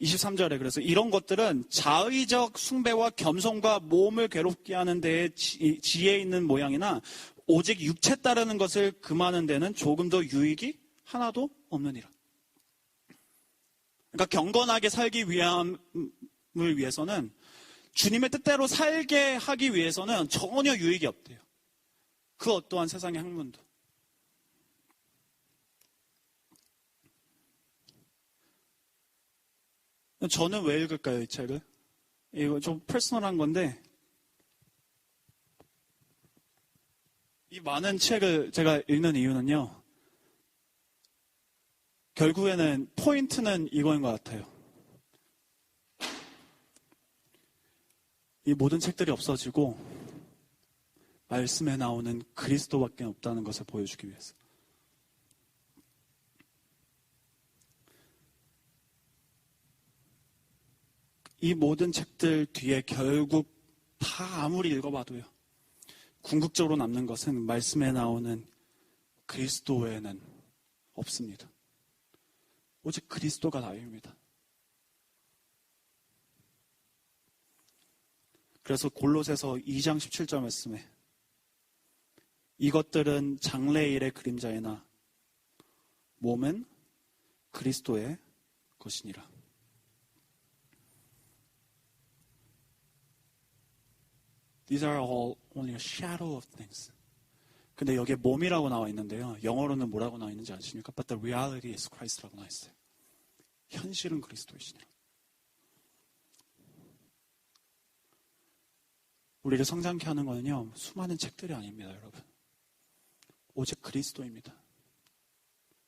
23절에 그래서 이런 것들은 자의적 숭배와 겸손과 몸을 괴롭게 하는 데에 지혜 있는 모양이나 오직 육체 따르는 것을 금하는 데는 조금 더 유익이 하나도 없느니라. 그러니까 경건하게 살기 위함을 위해서는, 주님의 뜻대로 살게 하기 위해서는 전혀 유익이 없대요. 그 어떠한 세상의 학문도. 저는 왜 읽을까요, 이 책을? 이거 좀 퍼스널한 건데, 이 많은 책을 제가 읽는 이유는요, 결국에는 포인트는 이거인 것 같아요. 이 모든 책들이 없어지고 말씀에 나오는 그리스도밖에 없다는 것을 보여주기 위해서. 이 모든 책들 뒤에 결국 다 아무리 읽어봐도요, 궁극적으로 남는 것은 말씀에 나오는 그리스도 외에는 없습니다. 오직 그리스도가 다입니다. 그래서 골로새서 2장 17절 말씀에 이것들은 장래일의 그림자이나 몸은 그리스도의 것이니라. These are all only a shadow of things. 근데 여기에 몸이라고 나와 있는데요, 영어로는 뭐라고 나와 있는지 아십니까? But the reality is Christ라고 나와 있어요. 현실은 그리스도이시니라. 우리를 성장케 하는 거는요, 수많은 책들이 아닙니다, 여러분. 오직 그리스도입니다.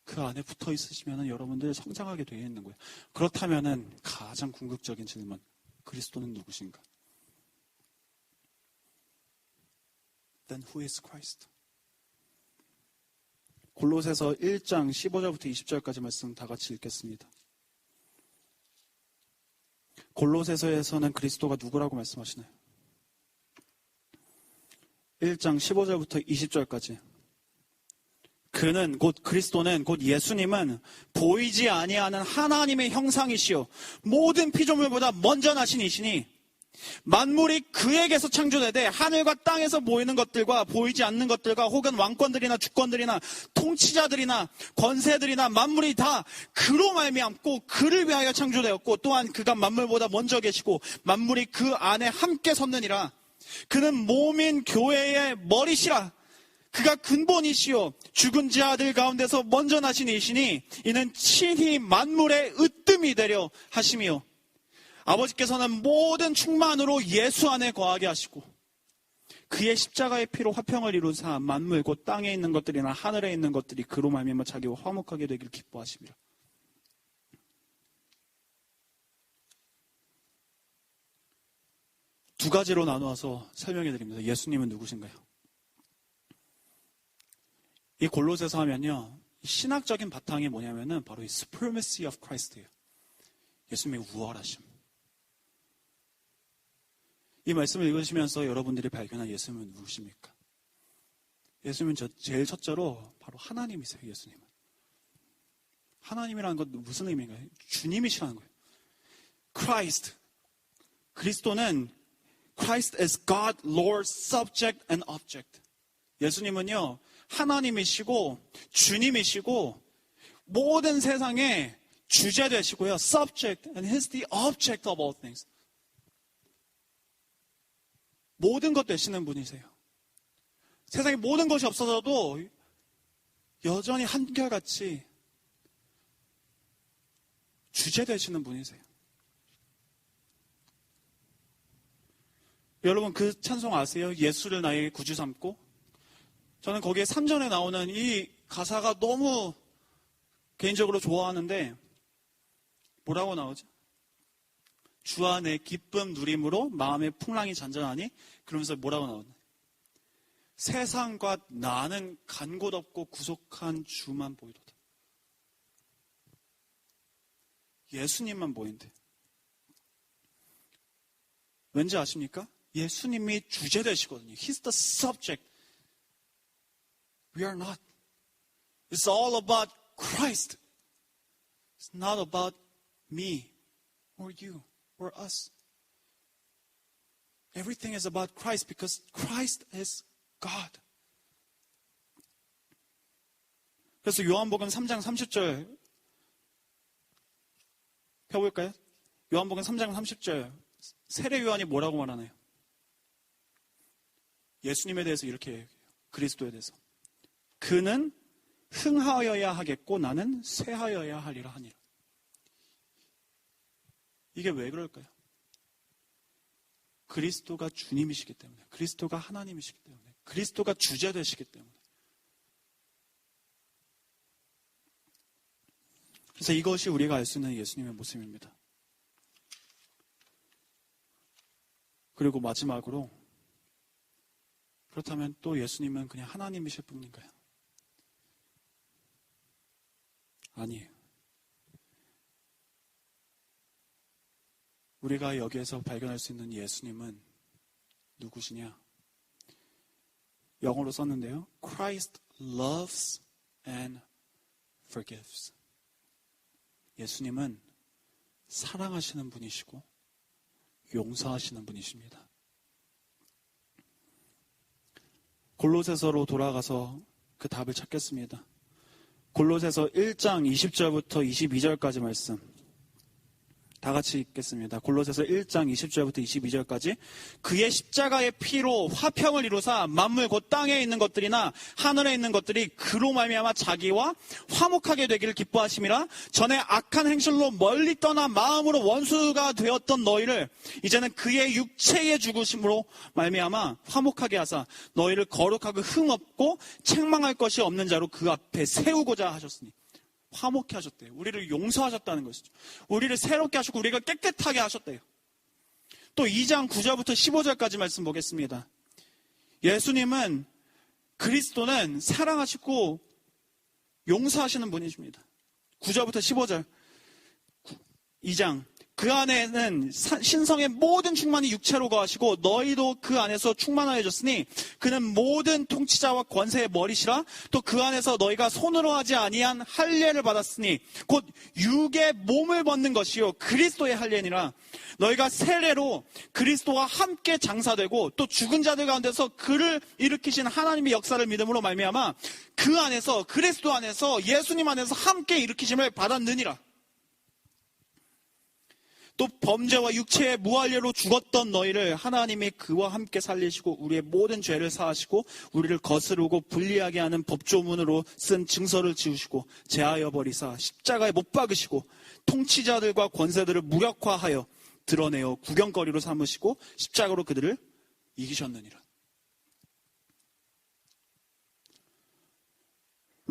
그 안에 붙어 있으시면 여러분들 성장하게 되어 있는 거예요. 그렇다면 가장 궁극적인 질문, 그리스도는 누구신가? Then who is Christ? 골로새서 1장 15절부터 20절까지 말씀 다 같이 읽겠습니다. 골로새서에서는 그리스도가 누구라고 말씀하시나요? 1장 15절부터 20절까지. 그는 곧 그리스도는 곧 예수님은 보이지 아니하는 하나님의 형상이시요 모든 피조물보다 먼저 나신 이시니 만물이 그에게서 창조되되 하늘과 땅에서 보이는 것들과 보이지 않는 것들과 혹은 왕권들이나 주권들이나 통치자들이나 권세들이나 만물이 다 그로 말미암고 그를 위하여 창조되었고 또한 그가 만물보다 먼저 계시고 만물이 그 안에 함께 섰느니라. 그는 몸인 교회의 머리시라. 그가 근본이시요 죽은 자들 가운데서 먼저 나신 이시니 이는 친히 만물의 으뜸이 되려 하심이요 아버지께서는 모든 충만으로 예수 안에 거하게 하시고 그의 십자가의 피로 화평을 이루사 만물 곧 땅에 있는 것들이나 하늘에 있는 것들이 그로 말미암아 자기와 화목하게 되길 기뻐하심이라. 두 가지로 나누어서 설명해 드립니다. 예수님은 누구신가요? 이 골로새서 하면요, 신학적인 바탕이 뭐냐면은 바로 이 supremacy of Christ예요. 예수님의 우월하심. 이 말씀을 읽으시면서 여러분들이 발견한 예수님은 누구십니까? 예수님은 제일 첫째로 바로 하나님이세요. 예수님은. 하나님이라는 건 무슨 의미인가요? 주님이시라는 거예요. Christ. 그리스도는 Christ is God, Lord, subject and object. 예수님은요, 하나님이시고 주님이시고 모든 세상의 주제 되시고요. subject and He's the object of all things. 모든 것 되시는 분이세요. 세상에 모든 것이 없어져도 여전히 한결같이 주제 되시는 분이세요. 여러분 그 찬송 아세요? 예수를 나의 구주 삼고? 저는 거기에 3절에 나오는 이 가사가 너무 개인적으로 좋아하는데 뭐라고 나오죠? 주 안에 기쁨 누림으로 마음의 풍랑이 잔잔하니 그러면서 뭐라고 나오나? 세상과 나는 간 곳 없고 구속한 주만 보이도다. 예수님만 보인대. 왠지 아십니까? 예수님이 주제 되시거든요. He's the subject. We are not. It's all about Christ. It's not about me or you or us. Everything is about Christ because Christ is God. 그래서 요한복음 3장 30절 펴볼까요? 요한복음 3장 30절 세례 요한이 뭐라고 말하나요? 예수님에 대해서 이렇게 얘기해요. 그리스도에 대해서. 그는 흥하여야 하겠고 나는 쇠하여야 하리라 하니라. 이게 왜 그럴까요? 그리스도가 주님이시기 때문에, 그리스도가 하나님이시기 때문에, 그리스도가 주제 되시기 때문에. 그래서 이것이 우리가 알 수 있는 예수님의 모습입니다. 그리고 마지막으로, 그렇다면 또 예수님은 그냥 하나님이실 뿐인가요? 아니에요. 우리가 여기에서 발견할 수 있는 예수님은 누구시냐? 영어로 썼는데요. Christ loves and forgives. 예수님은 사랑하시는 분이시고 용서하시는 분이십니다. 골로새서로 돌아가서 그 답을 찾겠습니다. 골로새서 1장 20절부터 22절까지 말씀. 다 같이 읽겠습니다. 골로새서 1장 20절부터 22절까지. 그의 십자가의 피로 화평을 이루사 만물 곧 땅에 있는 것들이나 하늘에 있는 것들이 그로 말미암아 자기와 화목하게 되기를 기뻐하심이라. 전에 악한 행실로 멀리 떠나 마음으로 원수가 되었던 너희를 이제는 그의 육체의 죽으심으로 말미암아 화목하게 하사 너희를 거룩하고 흠없고 책망할 것이 없는 자로 그 앞에 세우고자 하셨으니. 화목케 하셨대요. 우리를 용서하셨다는 것이죠. 우리를 새롭게 하셨고 우리가 깨끗하게 하셨대요. 또 2장 9절부터 15절까지 말씀 보겠습니다. 예수님은 그리스도는 사랑하시고 용서하시는 분이십니다. 9절부터 15절 2장 그 안에는 신성의 모든 충만이 육체로 거하시고 너희도 그 안에서 충만하여졌으니 그는 모든 통치자와 권세의 머리시라. 또 그 안에서 너희가 손으로 하지 아니한 할례를 받았으니 곧 육의 몸을 벗는 것이요 그리스도의 할례니라. 너희가 세례로 그리스도와 함께 장사되고 또 죽은 자들 가운데서 그를 일으키신 하나님의 역사를 믿음으로 말미암아 그 안에서 그리스도 안에서 예수님 안에서 함께 일으키심을 받았느니라. 또 범죄와 육체의 무할례로 죽었던 너희를 하나님이 그와 함께 살리시고 우리의 모든 죄를 사하시고 우리를 거스르고 불리하게 하는 법조문으로 쓴 증서를 지우시고 제하여 버리사 십자가에 못 박으시고 통치자들과 권세들을 무력화하여 드러내어 구경거리로 삼으시고 십자가로 그들을 이기셨느니라.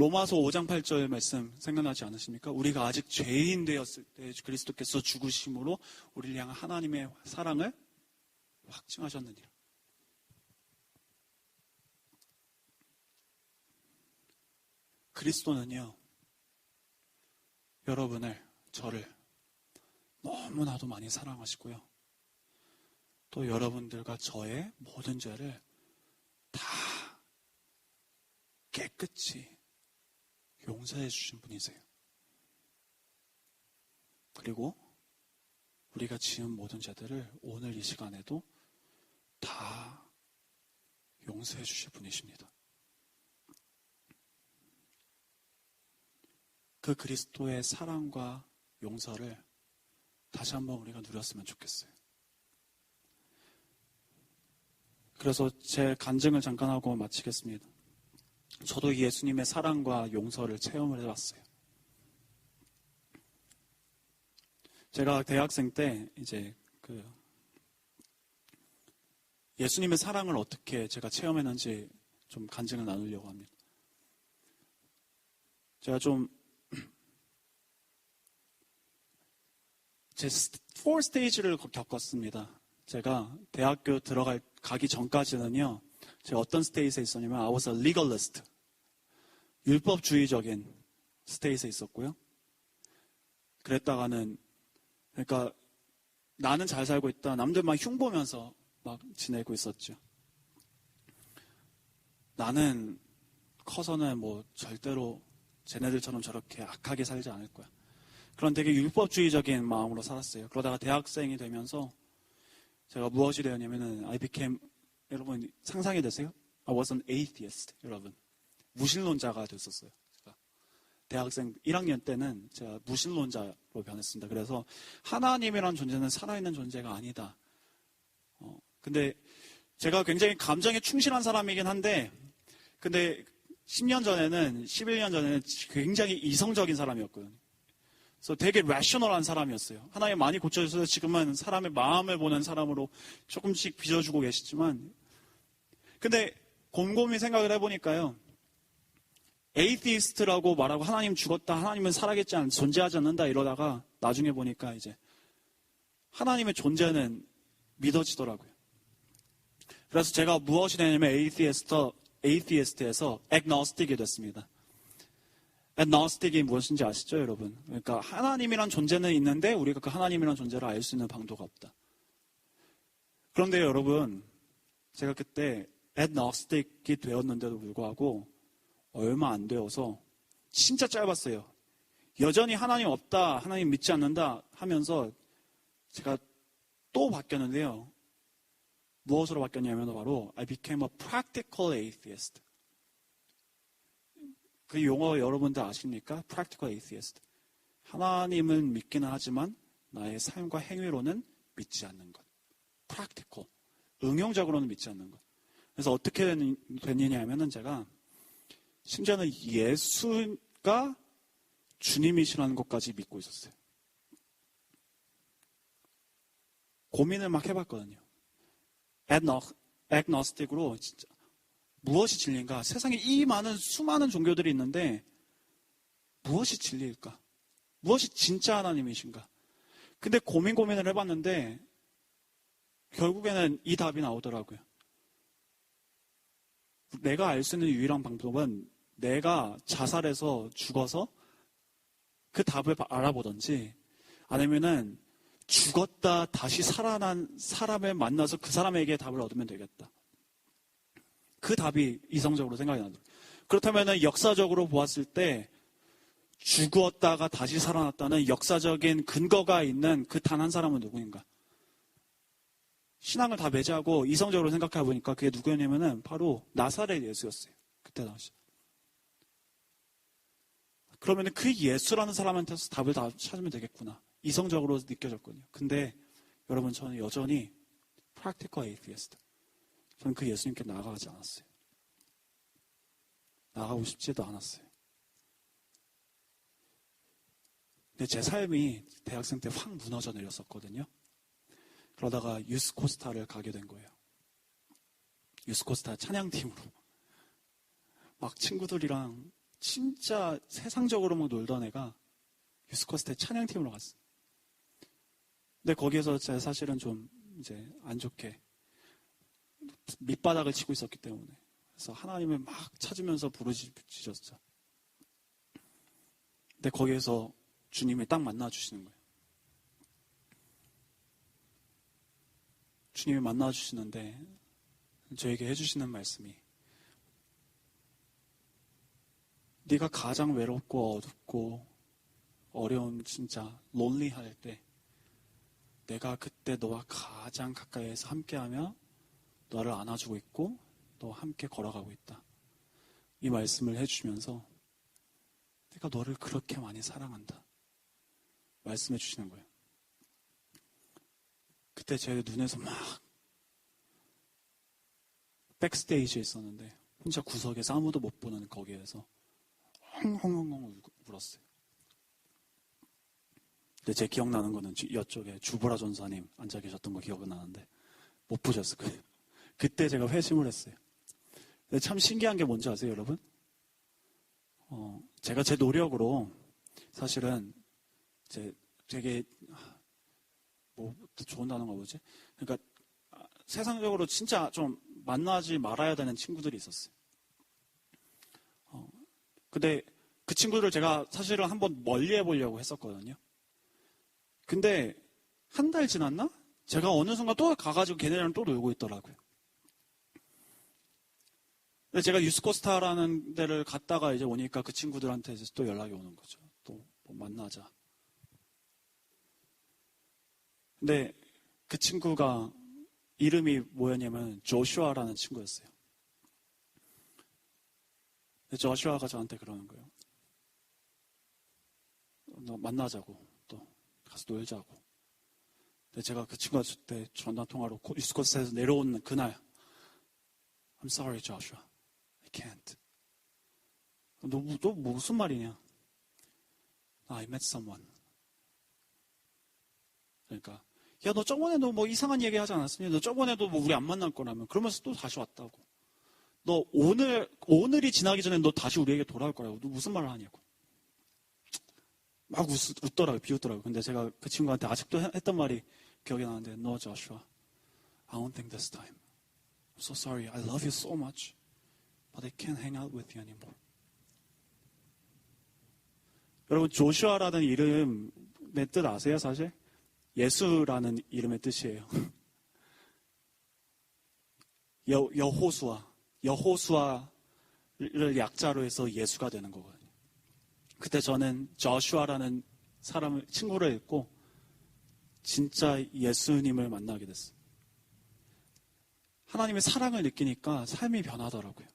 로마서 5장 8절 말씀 생각나지 않으십니까? 우리가 아직 죄인 되었을 때 그리스도께서 죽으심으로 우리를 향한 하나님의 사랑을 확증하셨느니라. 그리스도는요, 여러분을, 저를 너무나도 많이 사랑하시고요. 또 여러분들과 저의 모든 죄를 다 깨끗이 용서해 주신 분이세요. 그리고 우리가 지은 모든 죄들을 오늘 이 시간에도 다 용서해 주실 분이십니다. 그 그리스도의 사랑과 용서를 다시 한번 우리가 누렸으면 좋겠어요. 그래서 제 간증을 잠깐 하고 마치겠습니다. 저도 예수님의 사랑과 용서를 체험을 해봤어요. 제가 대학생 때 이제 예수님의 사랑을 어떻게 제가 체험했는지 좀 간증을 나누려고 합니다. 제가 좀 제 4스테이지를 겪었습니다. 제가 대학교 가기 전까지는요, 제가 어떤 스테이지에 있었냐면, I was a legalist. 율법주의적인 스테이지에 있었고요. 그랬다가는, 그러니까 나는 잘 살고 있다. 남들만 흉보면서 막 지내고 있었죠. 나는 커서는 뭐 절대로 쟤네들처럼 저렇게 악하게 살지 않을 거야. 그런 되게 율법주의적인 마음으로 살았어요. 그러다가 대학생이 되면서 제가 무엇이 되었냐면은 여러분 상상이 되세요? I was an atheist, 여러분. 무신론자가 됐었어요. 제가 대학생 1학년 때는 제가 무신론자로 변했습니다. 그래서 하나님이란 존재는 살아있는 존재가 아니다. 근데 제가 굉장히 감정에 충실한 사람이긴 한데, 근데 10년 전에는, 11년 전에는 굉장히 이성적인 사람이었거든요. 그래서 되게 레셔널한 사람이었어요. 하나님 많이 고쳐주셔서 지금은 사람의 마음을 보는 사람으로 조금씩 빚어주고 계시지만, 근데 곰곰이 생각을 해보니까요, 에이티스트라고 말하고 하나님 죽었다, 하나님은 살아겠지 않, 존재하지 않는다 이러다가 나중에 보니까 이제 하나님의 존재는 믿어지더라고요. 그래서 제가 무엇이 되냐면 에이티스트에서 애그노스틱이 됐습니다. 애그노스틱이 무엇인지 아시죠, 여러분? 그러니까 하나님이란 존재는 있는데 우리가 그 하나님이란 존재를 알 수 있는 방도가 없다. 그런데 여러분, 제가 그때 애그노스틱이 되었는데도 불구하고 얼마 안 되어서 진짜 짧았어요. 여전히 하나님 없다, 하나님 믿지 않는다 하면서 제가 또 바뀌었는데요. 무엇으로 바뀌었냐면 바로 I became a practical atheist. 그 용어 여러분들 아십니까? practical atheist. 하나님은 믿기는 하지만 나의 삶과 행위로는 믿지 않는 것. practical. 응용적으로는 믿지 않는 것. 그래서 어떻게 됐느냐 하면은 제가 심지어는 예수가 주님이시라는 것까지 믿고 있었어요. 고민을 막 해봤거든요. 애그노스틱으로 진짜 무엇이 진리인가? 세상에 이 많은 수많은 종교들이 있는데 무엇이 진리일까? 무엇이 진짜 하나님이신가? 근데 고민을 해봤는데 결국에는 이 답이 나오더라고요. 내가 알 수 있는 유일한 방법은 내가 자살해서 죽어서 그 답을 알아보든지 아니면은 죽었다 다시 살아난 사람을 만나서 그 사람에게 답을 얻으면 되겠다. 그 답이 이성적으로 생각이 나더라고요. 그렇다면 역사적으로 보았을 때 죽었다가 다시 살아났다는 역사적인 근거가 있는 그 단 한 사람은 누구인가? 신앙을 다 배제하고 이성적으로 생각해 보니까 그게 누구였냐면은 바로 나사렛 예수였어요. 그때 당시. 그러면 그 예수라는 사람한테서 답을 다 찾으면 되겠구나. 이성적으로 느껴졌거든요. 근데 여러분 저는 여전히 practical atheist. 저는 그 예수님께 나아가지 않았어요. 나가고 싶지도 않았어요. 근데 제 삶이 대학생 때 확 무너져 내렸었거든요. 그러다가 유스코스타를 가게 된 거예요. 유스코스타 찬양팀으로. 막 친구들이랑 진짜 세상적으로 막 놀던 애가 유스코스타 찬양팀으로 갔어요. 근데 거기에서 제가 사실은 좀 이제 안 좋게 밑바닥을 치고 있었기 때문에 그래서 하나님을 막 찾으면서 부르짖었죠. 근데 거기에서 주님이 딱 만나주시는 거예요. 주님이 만나주시는데 저에게 해주시는 말씀이 네가 가장 외롭고 어둡고 어려운 진짜 론리할 때 내가 그때 너와 가장 가까이에서 함께하며 너를 안아주고 있고 너와 함께 걸어가고 있다. 이 말씀을 해주시면서 내가 너를 그렇게 많이 사랑한다. 말씀해 주시는 거예요. 그때 제 눈에서 막 백스테이지에 있었는데 혼자 구석에서 아무도 못 보는 거기에서 헝헝헝 울었어요. 근데 제 기억나는 거는 이쪽에 주보라 전사님 앉아 계셨던 거 기억은 나는데 못 보셨을 거예요. 그때 제가 회심을 했어요. 근데 참 신기한 게 뭔지 아세요, 여러분? 제가 제 노력으로 사실은 되게 뭐 좋은 단어가 뭐지? 그러니까 세상적으로 진짜 좀 만나지 말아야 되는 친구들이 있었어요. 근데 그 친구들을 제가 사실은 한번 멀리 해보려고 했었거든요. 근데 한 달 지났나? 제가 어느 순간 또 가가지고 걔네랑 또 놀고 있더라고요. 근데 제가 유스코스타라는 데를 갔다가 이제 오니까 그 친구들한테 이제 또 연락이 오는 거죠. 또 뭐 만나자. 근데 그 친구가 이름이 뭐였냐면 조슈아라는 친구였어요. 근데 조슈아가 저한테 그러는 거예요. 너 만나자고, 또 가서 놀자고. 근데 제가 그 친구한테 전화통화로 유스코스타에서 내려오는 그날, I'm sorry, Joshua. I can't. 너 무슨 말이냐? I met someone. 그러니까, 야, 너 저번에도 뭐 이상한 얘기 하지 않았으니? 너 저번에도 뭐 우리 안 만날 거라면. 그러면서 또 다시 왔다고. 너 오늘이 지나기 전에 너 다시 우리에게 돌아올 거라고. 너 무슨 말을 하냐고. 막 웃더라고요. 비웃더라고요. 근데 제가 그 친구한테 아직도 했던 말이 기억이 나는데, No, Joshua. I don't think this time. I'm so sorry. I love you so much. But I can't hang out with you anymore. 여러분, 조슈아라는 이름의 뜻 아세요, 사실? 예수라는 이름의 뜻이에요. 여호수아를 약자로 해서 예수가 되는 거거든요. 그때 저는 저슈아라는 친구를 읽고 진짜 예수님을 만나게 됐어요. 하나님의 사랑을 느끼니까 삶이 변하더라고요.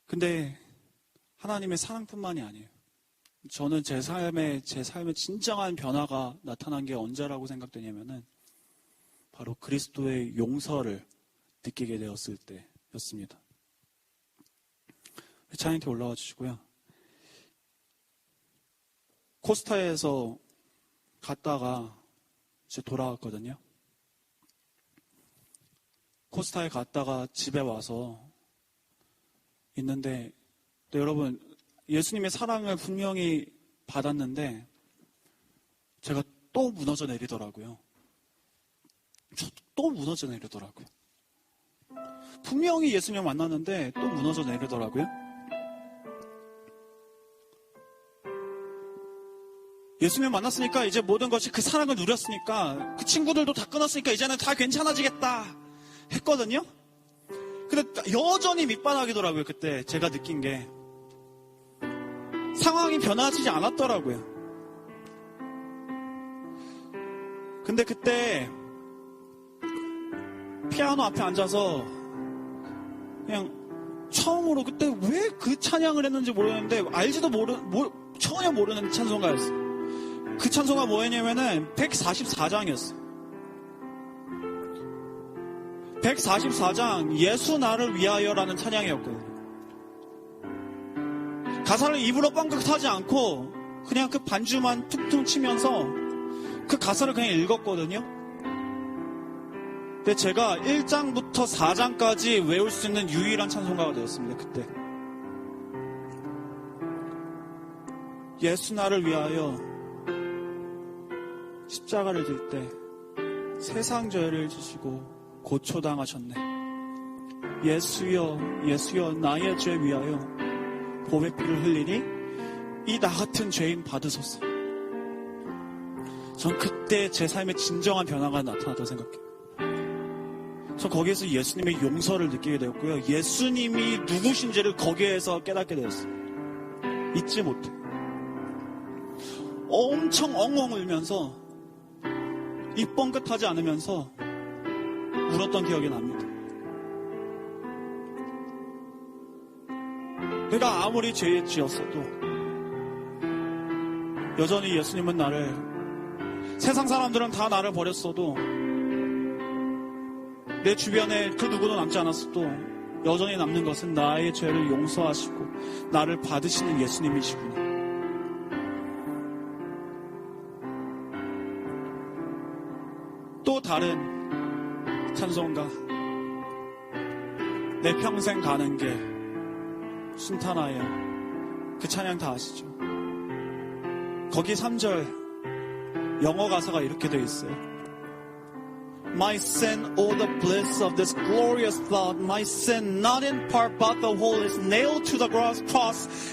근데 하나님의 사랑뿐만이 아니에요. 저는 제 삶의 진정한 변화가 나타난 게 언제라고 생각되냐면은 바로 그리스도의 용서를 느끼게 되었을 때였습니다. 찬양팀 올라와 주시고요. 코스타에서 갔다가 이제 돌아왔거든요. 코스타에 갔다가 집에 와서 있는데, 여러분, 예수님의 사랑을 분명히 받았는데 제가 또 무너져 내리더라고요. 또 무너져 내리더라고요. 분명히 예수님을 만났는데 또 무너져 내리더라고요. 예수님을 만났으니까 이제 모든 것이 그 사랑을 누렸으니까 그 친구들도 다 끊었으니까 이제는 다 괜찮아지겠다 했거든요. 근데 여전히 밑바닥이더라고요. 그때 제가 느낀 게 상황이 변화지지 않았더라고요. 근데 그때 피아노 앞에 앉아서 그냥 처음으로 그때 왜 그 찬양을 했는지 모르겠는데 전혀 모르는 찬송가였어요. 그 찬송가 뭐였냐면은 144장이었어요. 144장 예수 나를 위하여라는 찬양이었거든요. 가사를 입으로 뻥긋하지 않고 그냥 그 반주만 툭툭 치면서 그 가사를 그냥 읽었거든요. 근데 제가 1장부터 4장까지 외울 수 있는 유일한 찬송가가 되었습니다. 그때 예수 나를 위하여 십자가를 질 때 세상 죄를 지시고 고초당하셨네. 예수여 예수여 나의 죄 위하여 보배 피를 흘리니 이 나 같은 죄인 받으소서. 전 그때 제 삶에 진정한 변화가 나타났다고 생각해요. 전 거기에서 예수님의 용서를 느끼게 되었고요. 예수님이 누구신지를 거기에서 깨닫게 되었어요. 잊지 못해. 엄청 엉엉 울면서 입 뻥긋하지 않으면서 울었던 기억이 납니다. 내가 아무리 죄에 지었어도 여전히 예수님은 나를, 세상 사람들은 다 나를 버렸어도 내 주변에 그 누구도 남지 않았어도 여전히 남는 것은 나의 죄를 용서하시고 나를 받으시는 예수님이시구나. 또 다른 찬송가, 내 평생 가는 길 순탄하여, 그 찬양 다 아시죠? 거기 3절 영어 가사가 이렇게 되어 있어요. My sin, oh the bliss of this glorious thought. My sin, not in part but the whole, is nailed to the cross,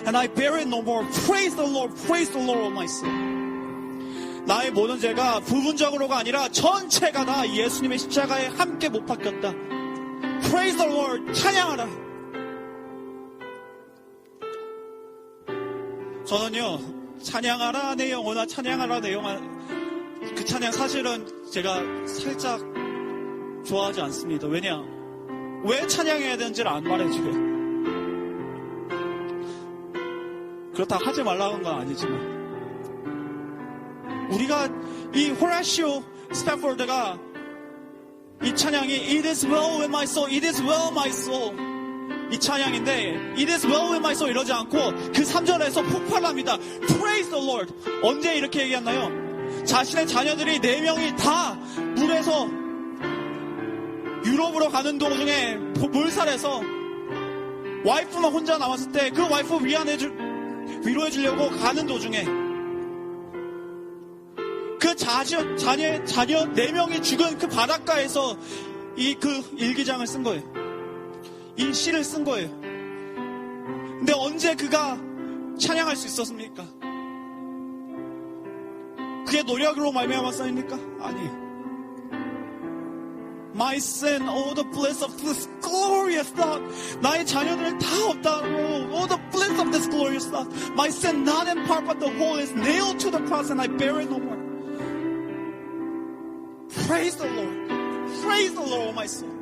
and I bear it no more. Praise the Lord, oh my sin. 나의 모든 죄가 부분적으로가 아니라 전체가 다 예수님의 십자가에 함께 못 박혔다. Praise the Lord, 찬양하라. 저는요, 찬양하라 내 영혼아, 찬양하라 내 영혼아, 그 찬양 사실은 제가 살짝 좋아하지 않습니다. 왜냐? 왜 찬양해야 되는지를 안 말해줘요. 그렇다고 하지 말라는 건 아니지만, 우리가 이 호라시오 스패포드가 이 찬양이 It is well with my soul, It is well my soul, 이 찬양인데 It is well with my soul 이러지 않고 그 3절에서 폭발합니다. Praise the Lord. 언제 이렇게 얘기했나요? 자신의 자녀들이 4명이 다 물에서 유럽으로 가는 도중에 몰살해서 와이프만 혼자 남았을 때 그 와이프 위로해 주려고 가는 도중에 그 자녀 4명이 죽은 그 바닷가에서 그 일기장을 쓴 거예요. 이 시를 쓴 거예요. 근데 언제 그가 찬양할 수 있었습니까? 그의 노력으로 말미암았습니까? 아니에요. My sin, oh the bliss of this glorious thought. 나의 자녀들을 다 없다고. Oh the bliss of this glorious thought. My sin, not in part but the whole, is nailed to the cross, and I bear it no more. Praise the Lord. Praise the Lord, my soul.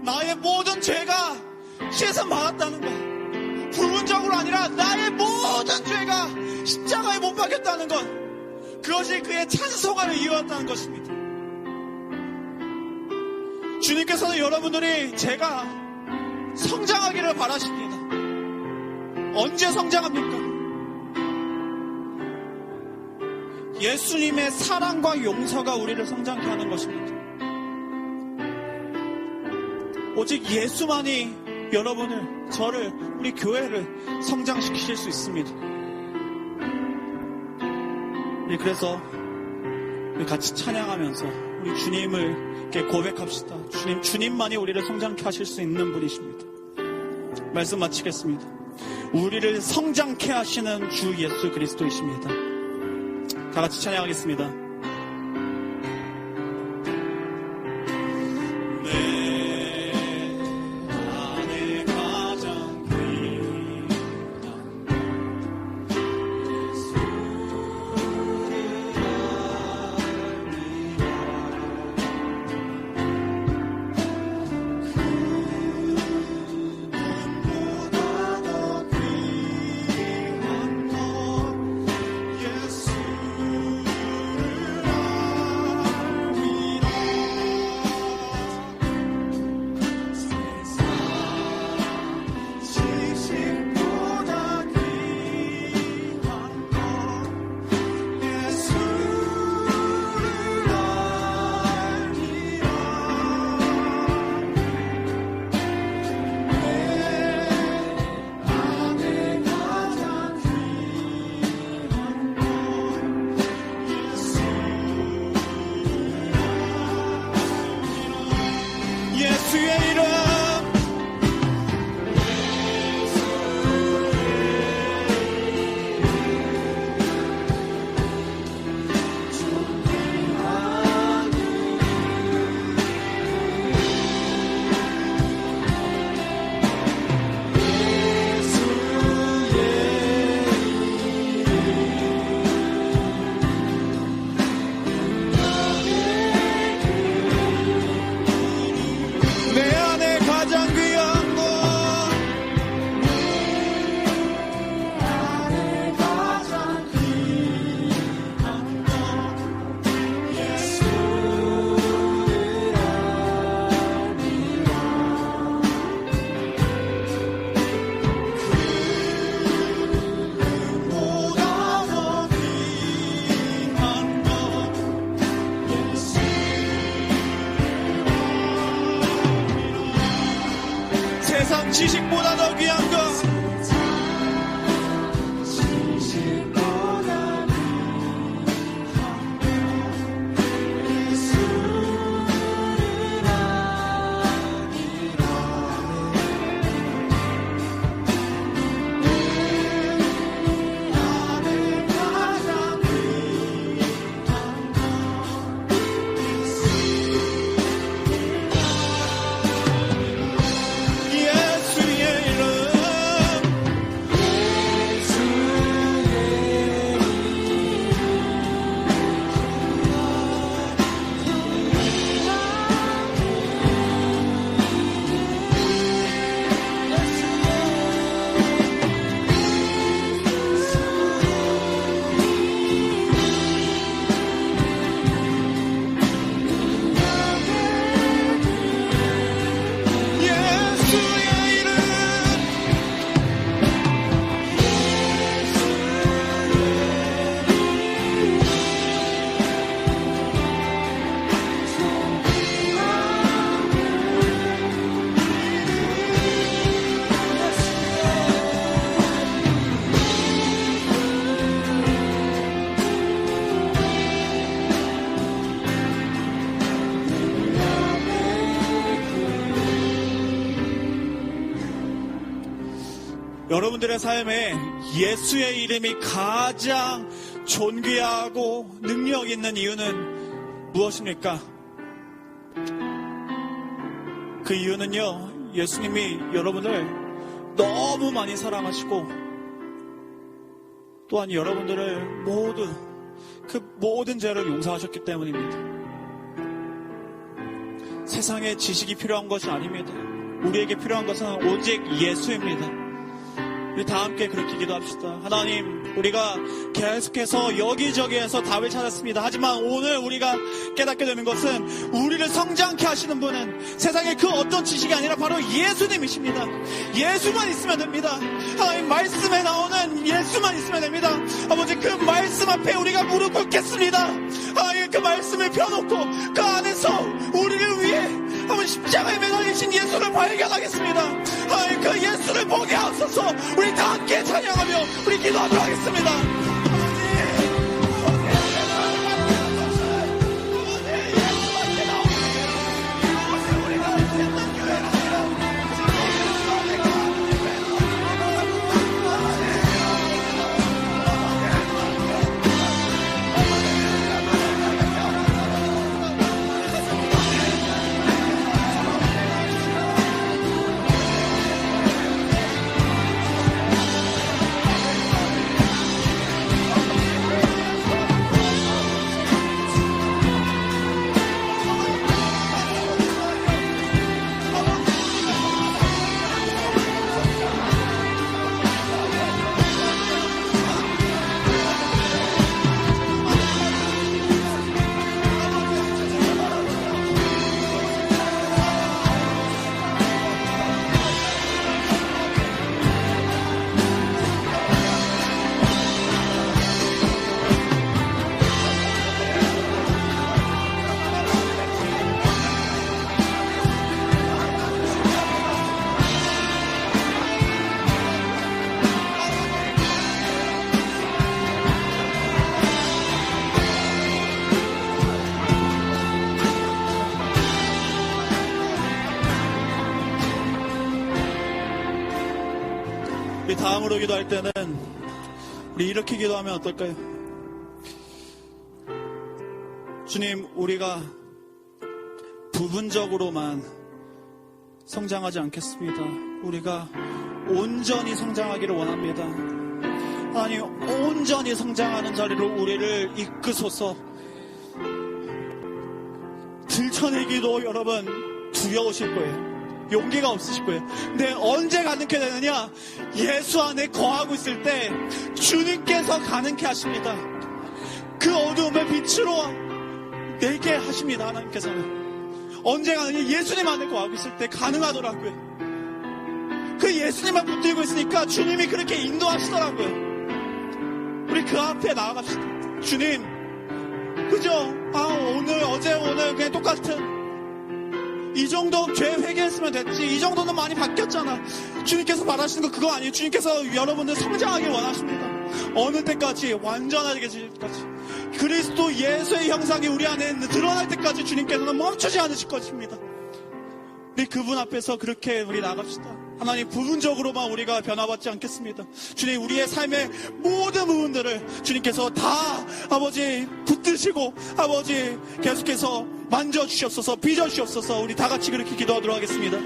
나의 모든 죄가 씻음 받았다는 것. 부분적으로 아니라 나의 모든 죄가 십자가에 못 박혔다는 것. 그것이 그의 찬송함을 이어왔다는 것입니다. 주님께서는 여러분들이 제가 성장하기를 바라십니다. 언제 성장합니까? 예수님의 사랑과 용서가 우리를 성장케 하는 것입니다. 오직 예수만이 여러분을, 저를, 우리 교회를 성장시키실 수 있습니다. 우리 그래서 우리 같이 찬양하면서 우리 주님을 이렇게 고백합시다. 주님만이 우리를 성장케 하실 수 있는 분이십니다. 말씀 마치겠습니다. 우리를 성장케 하시는 주 예수 그리스도이십니다. 다 같이 찬양하겠습니다. 지식보다 더 귀한 것. 지식보다 귀한 것. 예수 여러분들의 삶에 예수의 이름이 가장 존귀하고 능력 있는 이유는 무엇입니까? 그 이유는요, 예수님이 여러분을 너무 많이 사랑하시고 또한 여러분들을 그 모든 죄를 용서하셨기 때문입니다. 세상에 지식이 필요한 것이 아닙니다. 우리에게 필요한 것은 오직 예수입니다. 우리 다 함께 그렇게 기도합시다. 하나님, 우리가 계속해서 여기저기에서 답을 찾았습니다. 하지만 오늘 우리가 깨닫게 되는 것은 우리를 성장케 하시는 분은 세상의 그 어떤 지식이 아니라 바로 예수님이십니다. 예수만 있으면 됩니다. 하나님, 말씀에 나오는 예수만 있으면 됩니다. 아버지, 그 말씀 앞에 우리가 무릎 꿇겠습니다. 하나님, 그 말씀을 펴놓고 그 안에서 우리를 위해 한번 십자가에 매달려 계신 예수를 발견하겠습니다. 하나님, 그 예수를 보게 하소서. 우리 다 함께 찬양하며 우리 기도하도록 하겠습니다. 우리 다음으로 기도할 때는 우리 이렇게 기도하면 어떨까요? 주님, 우리가 부분적으로만 성장하지 않겠습니다. 우리가 온전히 성장하기를 원합니다. 하나님, 온전히 성장하는 자리로 우리를 이끄소서. 들춰내기도 여러분 두려우실 거예요. 용기가 없으실 거예요. 근데 언제 가능케 되느냐? 예수 안에 거하고 있을 때 주님께서 가능케 하십니다. 그 어두움을 빛으로 내게 하십니다. 하나님께서는 언제 가느냐? 예수님 안에 거하고 있을 때 가능하더라고요. 그 예수님만 붙들고 있으니까 주님이 그렇게 인도하시더라고요. 우리 그 앞에 나아갑시다. 주님, 그죠? 오늘, 어제, 오늘 그냥 똑같은 이 정도 죄 회개했으면 됐지. 이 정도는 많이 바뀌었잖아. 주님께서 바라시는 거 그거 아니에요. 주님께서 여러분들 성장하길 원하십니다. 어느 때까지? 완전하게 때까지. 그리스도 예수의 형상이 우리 안에 드러날 때까지 주님께서는 멈추지 않으실 것입니다. 우리 그분 앞에서 그렇게 우리 나갑시다. 하나님, 부분적으로만 우리가 변화받지 않겠습니다. 주님, 우리의 삶의 모든 부분들을 주님께서 다 아버지 붙드시고 아버지 계속해서 만져주시옵소서, 빚어주시옵소서. 우리 다 같이 그렇게 기도하도록 하겠습니다.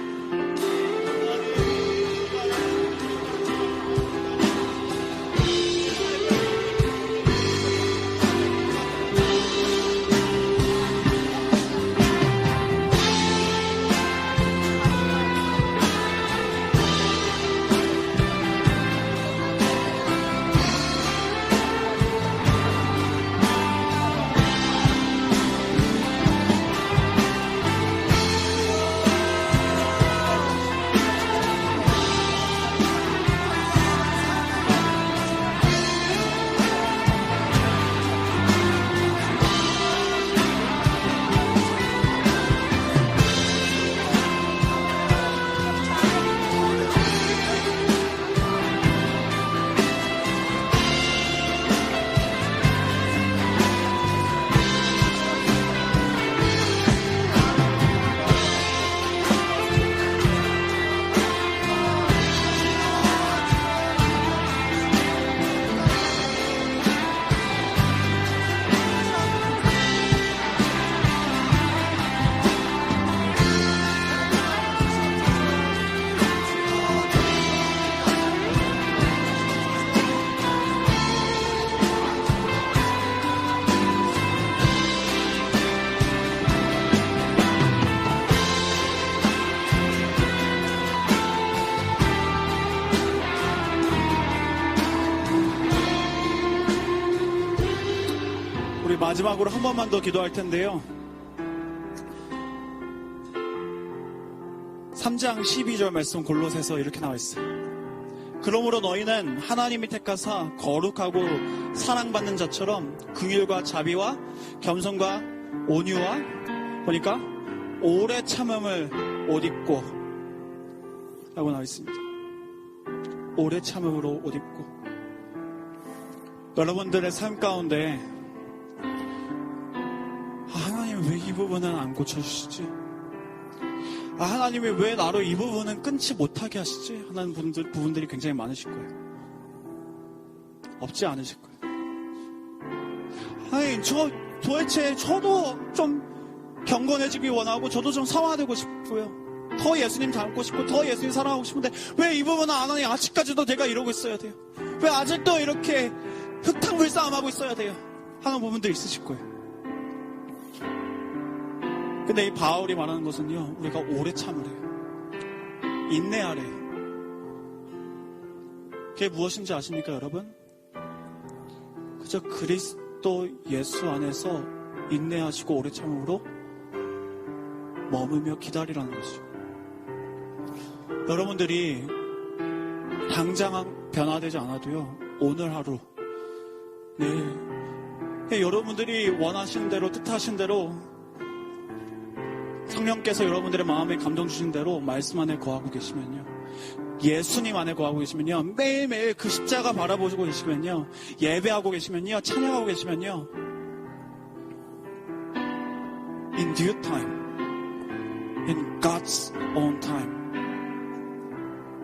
마지막으로 한 번만 더 기도할 텐데요. 3장 12절 말씀 골로새서 이렇게 나와 있어요. 그러므로 너희는 하나님이 택하사 거룩하고 사랑받는 자처럼 긍휼과 자비와 겸손과 온유와 보니까 오래 참음을 옷 입고 라고 나와 있습니다. 오래 참음으로 옷 입고. 여러분들의 삶 가운데 하나님 왜 이 부분은 안 고쳐주시지? 하나님이 왜 나로 이 부분은 끊지 못하게 하시지? 하는 부분들이 굉장히 많으실 거예요. 없지 않으실 거예요. 하나님, 도대체 저도 좀 경건해지기 원하고 저도 좀 성화되고 싶고요. 더 예수님 닮고 싶고 더 예수님 사랑하고 싶은데 왜 이 부분은 하나님 아직까지도 내가 이러고 있어야 돼요? 왜 아직도 이렇게 흙탕물 싸움하고 있어야 돼요? 하는 부분도 있으실 거예요. 근데 이 바울이 말하는 것은요, 우리가 오래 참으래요. 인내하래요. 그게 무엇인지 아십니까, 여러분? 그저 그리스도 예수 안에서 인내하시고 오래 참음으로 머무며 기다리라는 것이죠. 여러분들이 당장 변화되지 않아도요, 오늘 하루, 내일, 여러분들이 원하시는 대로, 뜻하신 대로 성령께서 여러분들의 마음에 감동 주신 대로 말씀 안에 거하고 계시면요, 예수님 안에 거하고 계시면요, 매일매일 그 십자가 바라보고 계시면요, 예배하고 계시면요, 찬양하고 계시면요, in due time, in God's own time,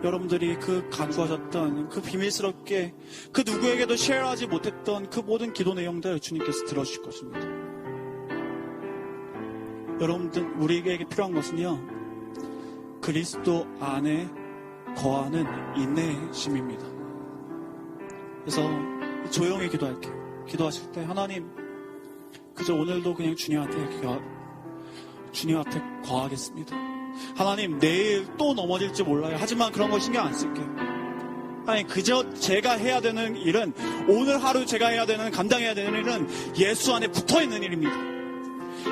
여러분들이 그 간구하셨던 그 비밀스럽게 그 누구에게도 쉐어하지 못했던 그 모든 기도 내용들 주님께서 들어주실 것입니다. 여러분들, 우리에게 필요한 것은요, 그리스도 안에 거하는 인내심입니다. 그래서 조용히 기도할게요. 기도하실 때 하나님, 그저 오늘도 그냥 주님 앞에 거하겠습니다. 하나님, 내일 또 넘어질지 몰라요. 하지만 그런 거 신경 안 쓸게요. 아니, 그저 제가 해야 되는 일은, 오늘 하루 제가 해야 되는, 감당해야 되는 일은 예수 안에 붙어있는 일입니다.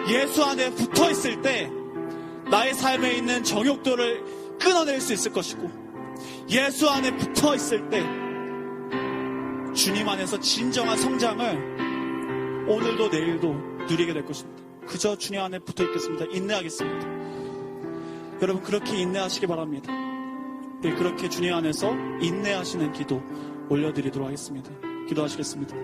예수 안에 붙어있을 때 나의 삶에 있는 정욕들을 끊어낼 수 있을 것이고, 예수 안에 붙어있을 때 주님 안에서 진정한 성장을 오늘도 내일도 누리게 될 것입니다. 그저 주님 안에 붙어있겠습니다. 인내하겠습니다. 여러분, 그렇게 인내하시기 바랍니다. 그렇게 주님 안에서 인내하시는 기도 올려드리도록 하겠습니다. 기도하시겠습니다.